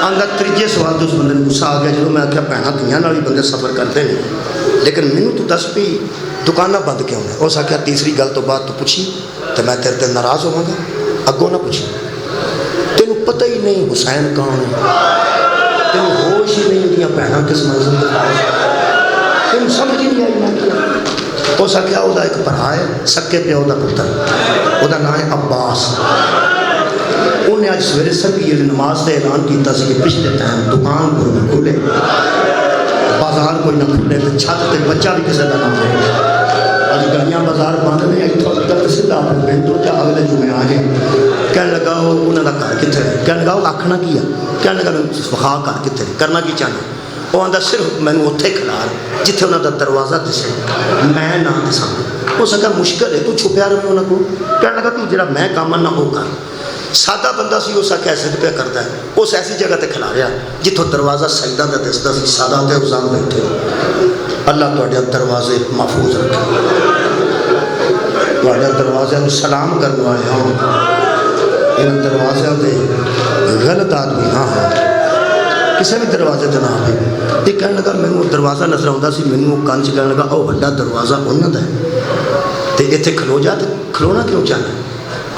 آندا تیجے سوال تو اس بندے نوں غصہ آ گیا، جدوں میں آکھیا بہناں دھیاں نال وی بندے سفر کرتے ہیں، لیکن مینوں تو دس بھی دکاناں بند کیوں ہیں؟ اس آکھیا تیسری گل تو بعد تو پوچھی تو میں تیرے تے ناراض ہوواں گا، اگوں نہ پوچھی، تینوں پتہ ہی نہیں حسین کون ہے، تینوں ہوش ہی نہیں اودیاں بہناں کس منزل تے، تینوں سمجھ ہی نہیں آئی میں کیا۔ اس آکھیا وہ ایک بھرا ہے، سکے پیو دا پتر، وہ نام ہے عباس، انہیں آج سویرے سرگی نماز سے اعلان کیتا سی کہ پچھلے ٹائم دکان کوئی نہ کھلے، بازار کوئی نہ کھلے، تو چھت تے بچہ بھی کسی کا نہ ہے، آج گلیاں بازار بند نے، اتوں تک سیدھا بینتوں چا اگلے جمعے آ گئے، کہنے لگا وہ انہوں کا گھر کتنے ہے، کہنے لگا وہ آکھنا کی ہے، کہنے لگا وخا گھر کتنے کرنا کی چاہنا، وہ آندا صرف میں نے اتنے کھلار جتنے انہوں کا دروازہ دسے میں نہ دساں، ہو سکا مشکل ہے تو چھپیا رہے انہوں کو، کہنے لگا تو جڑا میں کام نہ وہ کر، سادہ بندہ سی اس آکھیا ایسے پہ کرتا ہے، اس ایسی جگہ تے کھلا رہا جتوں دروازہ سجدہ دا دستا سی، سادہ تے افضال بیٹھے، اللہ تواڈے دروازے محفوظ رکھے، تواڈے دروازے نوں سلام کرن والے ہوں، ان دروازے تے غلط آدمی نہ ہو، کسی بھی دروازے تے نہ آئے۔ یہ کہنے لگا مینوں دروازہ نظر آਉਂدا سی، مینوں کنچ کہنے لگا او بڑا دروازہ انہاں دا ہے تے ایتھے کھلو جا، تے کھلونا کیوں چاہنا ہے؟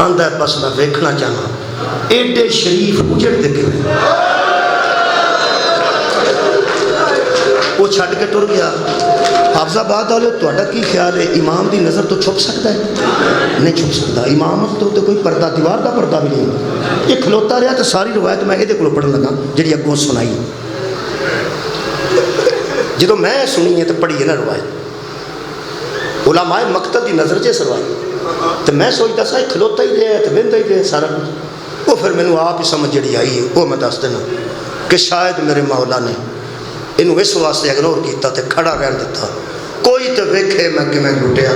آندا ہے بس میں ویکھنا چاہنا ایڈے شریف اجڑ دے کے وہ چھڈ کے ٹر گیا۔ حافظ آباد والے تہاڈا کی خیال ہے امام دی نظر تو چھپ سکتا ہے؟ نہیں چھپ سکتا، امامت تو کوئی پردہ دیوار کا پردہ بھی نہیں، یہ کھلوتا رہا تو ساری روایت میں یہ کو پڑھن لگا جی اگوں سنائی، جدو میں سنی ہے تو پڑھی ہے نا روایت علماء مقتل دی نظر چ سروائی، تو میں سوچتا سا کھلوتا ہی رہا ہے تو بہتا ہی رہا سارا کچھ، وہ پھر میں آپ ہی سمجھ جڑی آئی ہے وہ میں دس دینا کہ شاید میرے مولا نے انہوں اس واسطے اگنور کیتا تے کھڑا رہن دیتا، کوئی تو ویکھے میں کہ میں لٹیا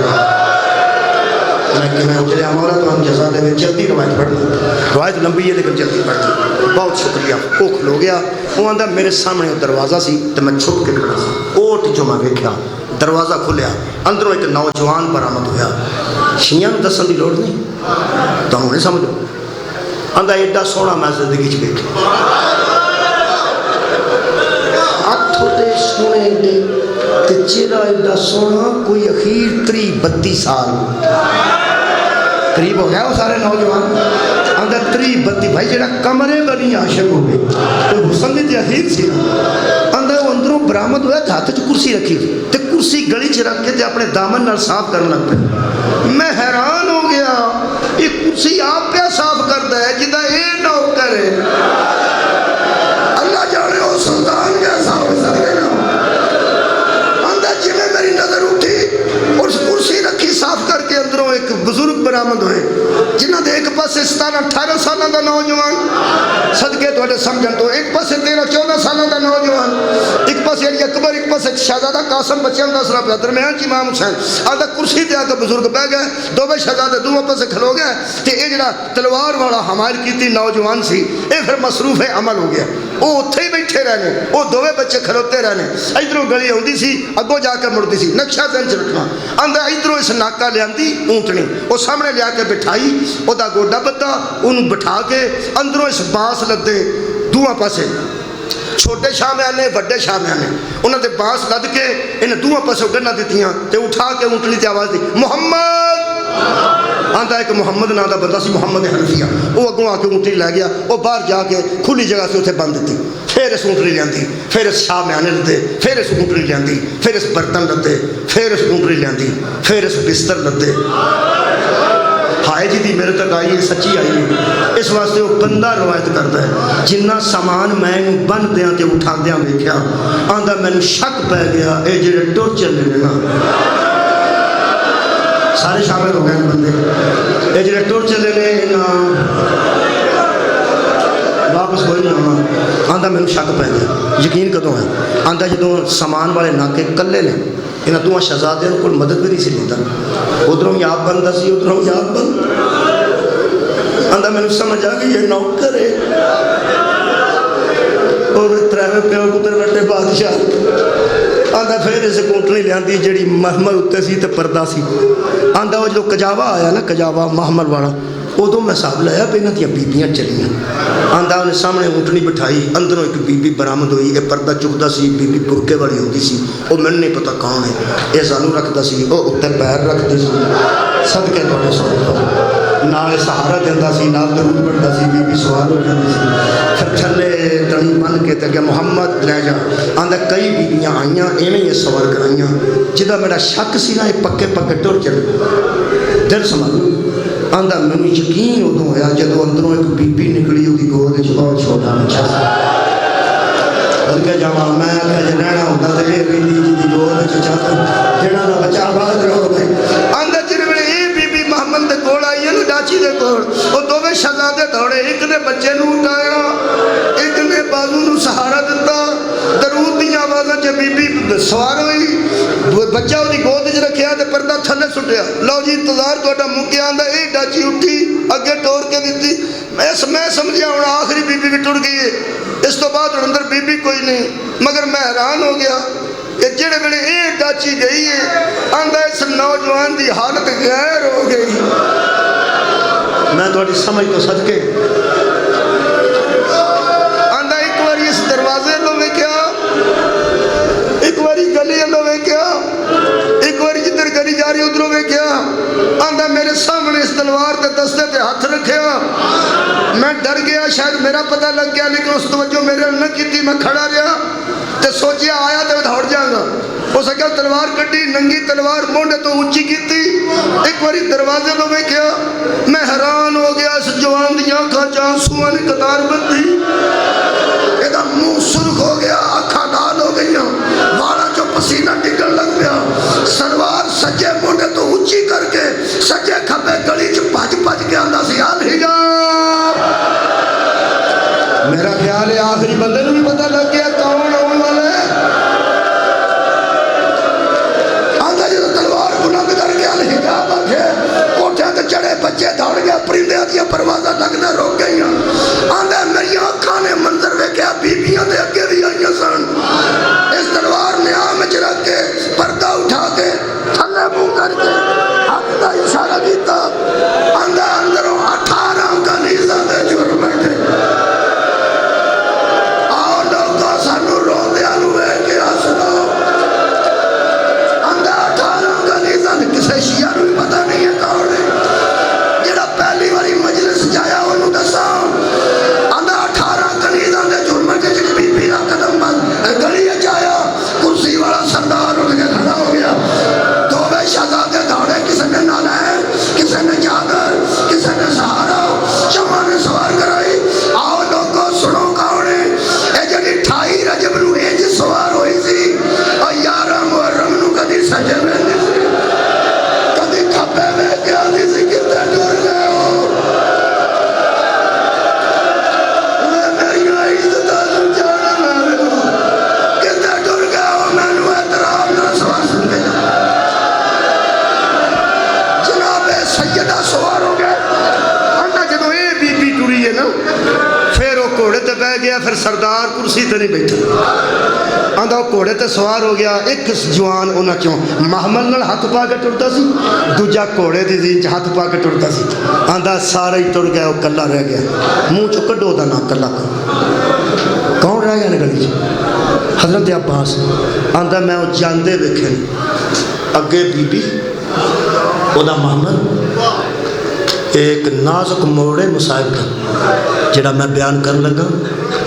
میں کہ میں اجڑیا، مولا تو ہم جزا دے جلدی روایت پڑھنا، روایت لمبی ہے لیکن جلدی پڑھنا، بہت شکریہ۔ وہ کھلو گیا، وہ آندا میرے سامنے دروازہ سی تو میں چھپ کے کھڑا سا، اوٹ جو میں ویکھیا دروازہ کھلیا، اندروں ایک نوجوان برآمد ہویا، شیعہ نوں دسن دی لوڑ نہیں، تانوں نہیں سمجھو، آندا ایڈا سوہنا میں زندگی چ ویکھیا، ہاتھ تے سونے دے تے چہرہ ایڈا سوہنا، کوئی اخیر 30-32 سال قریب ہو گیا وہ سارے نوجوان، آندا 30-32 بھائی جڑا کمرے بنی عاشق ہو گئے تو حسن دی اخیر سی، آندا وہ اندروں برآمد ہوا، ہاتھ چ کرسی رکھی تے کرسی گلی چ رکھ کے تے اپنے دامن نال صاف کرن لگ پیا، میں حیران ہو گیا یہ کرسی آپ پہ صاف کرتا ہے جدا یہ نوکر ہے، اللہ جانے وہ سلطان کیسا ہو سکے نا، آندا جی میں میری نظر اٹھی اور اس برآمد ہوئے جنہ دے ایک پاسے 17-18 سالوں کا نوجوان صدقے تھوڑے سمجھن تو ایک پاسے 13-14 سالوں کا نوجوان ایک پاسے علی اکبر ایک پاسے شہزادہ قاسم بچیاں کا سرا پہ درمیان چ امام حسین آدھا کرسی تے آ کے بزرگ بہ گئے دوویں شہزادے دونوں پاسے کھلو گئے تے اے جڑا تلوار والا حمایت کیتی نوجوان سی اے پھر مصروف عمل ہو گیا وہ اتھے ہی بیٹھے رہنے وہ دوویں بچے کھلوتے رہنے ادھروں گلی آتی سی اگوں جا کے مڑتی سی نقشہ ذہن چ رکھنا آندا ادھروں اس ناکا لیاندی اونٹنی وہ سامنے لیا کے بٹھائی وہ دا گوڈا بتا انہوں بٹھا کے اندروں اس باس لدے دواں پاسے چھوٹے شامیانے بڑے شامیانے انہوں نے باس لد کے انہیں دواں پاسے گنا دیتیاں تے اٹھا کے اونٹنی تے آواز دی محمد آندا ہے کہ محمد نا دا بندہ سی محمد حنفیہ وہ اگوں آ کے اونٹنی لے گیا وہ باہر جا کے کھلی جگہ سے اتنے بند دیتی پھر اس اونٹنی لیاندی پھر اس شامیانے لدے پھر اس اونٹنی لیاندی پھر اس برتن لدے پھر اس اونٹنی لیاندی پھر اس بستر لدے ہائے جی دی میرے تک آئی ہے سچی آئی ہے اس واسطے وہ بندہ روایت کرتا ہے جنہ سامان میں بن دیاں تے اٹھا دیاں ویکھیا آندا مینوں شک پہ گیا اے جڑے ٹر چلے نے نا سارے شامل ہو گئے بندے اے جڑے ٹر چلے نے واپس کوئی نہیں آنا آندا مینوں شک پہ گیا یقین کدوں ہے آندا جدوں سامان والے ناکے کلے نے انہاں دونوں شہزادیاں کوئی مدد بھی نہیں سی لیندا ادھروں یاب بندا سی ادھروں یاب بند آندا مینوں سمجھ آ گئی یہ نوکر ہے اور ترے پیو پتر وٹے بادشاہ آندا پھر اس کوٹنی لیاندی جڑی محمل اتنے سی تے پردہ سی آندا وہ جو کجاوا آیا نا کجاوا محمل والا ادو میں حساب لایا پہ انہاں دیاں بیبیاں چلیاں آندا انہیں سامنے اونٹنی بٹھائی اندروں ایک بی بی برآمد ہوئی یہ پردہ چکتا سی بی بی برکے والی ہوتی سی وہ میں نہیں پتا کون ہے یہ سانو رکھتا سی وہ اتنے پیر رکھتے سی صدقے تھوڑے سوچ نال سہارا دینا سی نال درود پڑھتا سی بی بی سوال ہو جاتی سی پھر تھلے تنی بن کے تے محمد لے جا آندا کئی بیبیاں آئیاں ایویں یہ سوال کرائیاں جدا میرا شک سی نا یہ پکے پکے ٹر چلے دل سنبھالو آندا مینوں یقین ادوں ہویا جدوں اندروں ایک بی بی نکلی وہ گود وچ بہت چھوٹا بچہ کے جاواں میں آخیا جے رہنا ہوندا تے یہ رہندی جی دی گود وچ چاہتا جڑا دا بچہ باہر ہو گئی آندا جڑے ویلے یہ بی بی محمد دے کول آئی ہے نا ڈاچی دے کول وہ دوویں شہزادے دوڑے ایک نے بچے نوں اٹھایا ایک نے بازو نوں سہارا دتا درود دی آوازاں چ بی بی سوار ہوئی بچہ وہ گود وچ رکھیا تے پردہ تھلے سٹیا لو جی انتظار تہاڈا مکیا آندا اے ڈاچی اٹھی اگے ٹور کے دتی میں سمجھیا ہن آخری بی بی بھی ٹر گئی ہے اس تو بعد اندر بی بی کوئی نہیں مگر میں حیران ہو گیا کہ جڑے ویلے یہ ڈاچی گئی ہے آندا اس نوجوان دی حالت غیر ہو گئی میں تھوڑی سمجھ تو صدقے آندا ایک باری اس دروازے لو ویکھیا ایک باری گلی لو ویکھیا ایک باری جدھر گلی جا رہی ادھروں ویکھیا آندا میرے سامنے اس تلوار تے دستے تے ہاتھ رکھیا میں ڈر گیا شاید میرا پتہ لگ گیا لیکن اس توجہ میرے نہ کیتی میں کھڑا رہا تے سوچیا آیا تے دوڑ جاؤں گا ہو سکیا تلوار کٹی ننگی تلوار مونڈے تو اونچی کیتی ایک باری دروازے لو ویکھیا میں حیران ہو گیا اس جوان دی آنکھاں چ آنسواں دی قطار بندی ایدا منہ سرخ ہو گیا اکھاں لال ہو گئیاں والا جو پسینہ ڈگن لگ پیا سلوار سجے مونڈے تو اونچی کر کے سجے کھبے گلی چ بھج بھج کے آندا سی الحجاب میرا خیال ہے آخری بندے نوں بھی پتہ لگ گیا کون آنے والا ہے آندا جو تلوار بلند کر کے الحجاب آکھے کوٹھے تے چڑھے بچے دوڑ گیا پرندے دیا پروازاں لگنا روک گئیاں آندا میری آنکھاں نے منظر ویکھیا بیبیاں دے اگے بھی آئیاں سن اس تلوار نے آم وچ رکھ کے پردہ اٹھا کے تھلے منہ کر کے ہاتھ دا اشارہ کیتا آندا اندروں 18 کنیزاں دے جھر بیٹھے سانو روندیاں نوں ویکھ کے ہسنا آندا 18 کنیزاں کسے شیعہ نوں بھی پتہ نہیں ہے کون ہے جڑا پہلی والی مجلس جایا انہوں دساں آندا 18 کنیزاں دے جرم وچ بی بی دا قدم بند گلی وچ آیا کرسی والا سردار اٹھ کے کھڑا ہو گیا دوویں شہزادے دوڑے کسے نے نالین کسے نے چادر کسے نے سہارا شمع نے سوار کرائی آؤ لوگوں سنو کون ہے اے جڑی 28 رجب نو انج سوار ہوئی سی اور 11 محرم نو کدی سجے ویندی سی کدی کھبے ویکھ کے آندی سی کتے بہ گیا پھر سردار کرسی تے نہیں بیٹھا آندا گھوڑے تے سوار ہو گیا ایک جوان انہاں چوں محمل نال ہاتھ پا کے ٹرتا سی دوجا گھوڑے دی زین ہاتھ پا کے ٹرتا سی آندا سارے ہی ٹر گیا وہ کلا رہ گیا منہ چوں کڈو دا نا کلا کون رہ گیا نا گلی حضرت عباس آندا میں وہ جاندے ویکھے اگے بی بی او دا محمد ایک نازک موڑے مصائب کا جڑا میں بیان کر لگا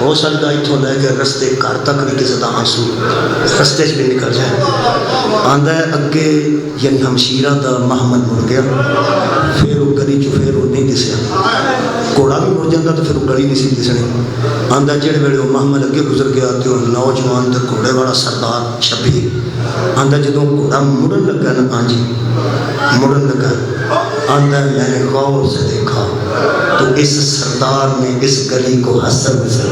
ہو سکتا اتوں لے کے رستے گھر تک بھی کسی کا آنسو رستے بھی نکل جائے آندا ہے اگے یعنی ہمشیرہ دا محمد مڑ گیا پھر وہ گلی چو پھر وہ نہیں دسیا گھوڑا بھی مڑ جاتا تو پھر وہ گلی نہیں سی دسنی آندا جڑے ویلے وہ محمد اگے گزر گیا تو وہ نوجوان تے گھوڑے والا سردار شبیر آندا جدوں گھوڑا مڑن لگا نا ہاں جی مڑن لگا آندا میں نے غور سے دیکھا تو اس سردار نے اس گلی کو حسر میں سے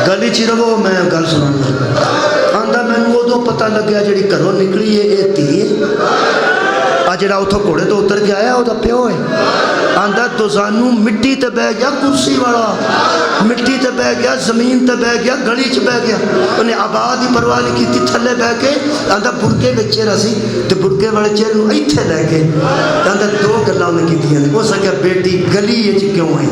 گلی چ رہو میں گل سنا آندا مینوں ادوں پتہ لگیا جڑی گھروں نکلی ہے یہ دھی آ جڑا اتوں گھوڑے تو اتر کے آیا وہ پیو ہے آندا دوزانو مٹی تے بہ گیا کرسی والا مٹی تے بہ گیا زمین تے بہ گیا گلی چ بہ گیا انہیں آباد ہی پرواہ نہیں کیتی تھلے بہ کے آندا برقے وچ چہرہ سی تے برقے والے چہرے نوں ایتھے لے کے آندا دو گلاں انہیں کیتیاں نے اس آخیا بیٹی گلی وچ کیوں آئی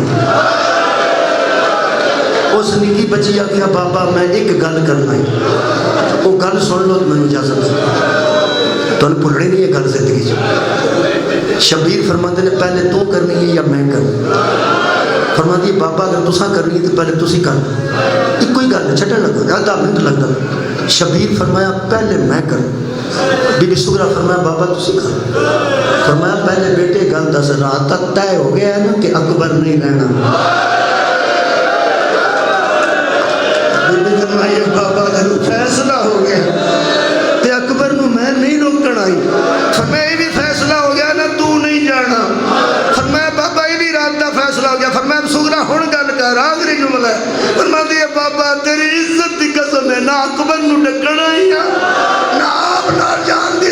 اس نکی بچی آخیا بابا میں ایک گل کرنا ہے وہ گل سن لو تو میں اجازت تو بھولنی نہیں ہے گل زندگی شبیر فرماتے نے پہلے تو کرنی ہے یا میں کروں فرماتی ہے بابا اگر تساں کرنی ہے تو پہلے تسی کرنا ایک کوئی گل چھٹن لگا 10 منٹ لگتا شبیر فرمایا پہلے میں کروں بی بی سغرا فرمایا بابا تسی کر فرمایا پہلے بیٹے گل دس رات تک طے ہو گیا ہے نا کہ اکبر نہیں رہنا بابا جب فیصلہ ہو گیا تے اکبر نو میں نہیں روکن آئی فرمایا یہ بھی فیصلہ ہو گیا نا تو نہیں جانا فرمایا بابا یہ بھی رات کا فیصلہ ہو گیا فرمایا سغرا ہن گل کر آخری جملہ ہے فرماتی ہے بابا تیری عزت کی قسم ہے نہ اکبر نو ڈکن آئی نہ آپ نہ جان دی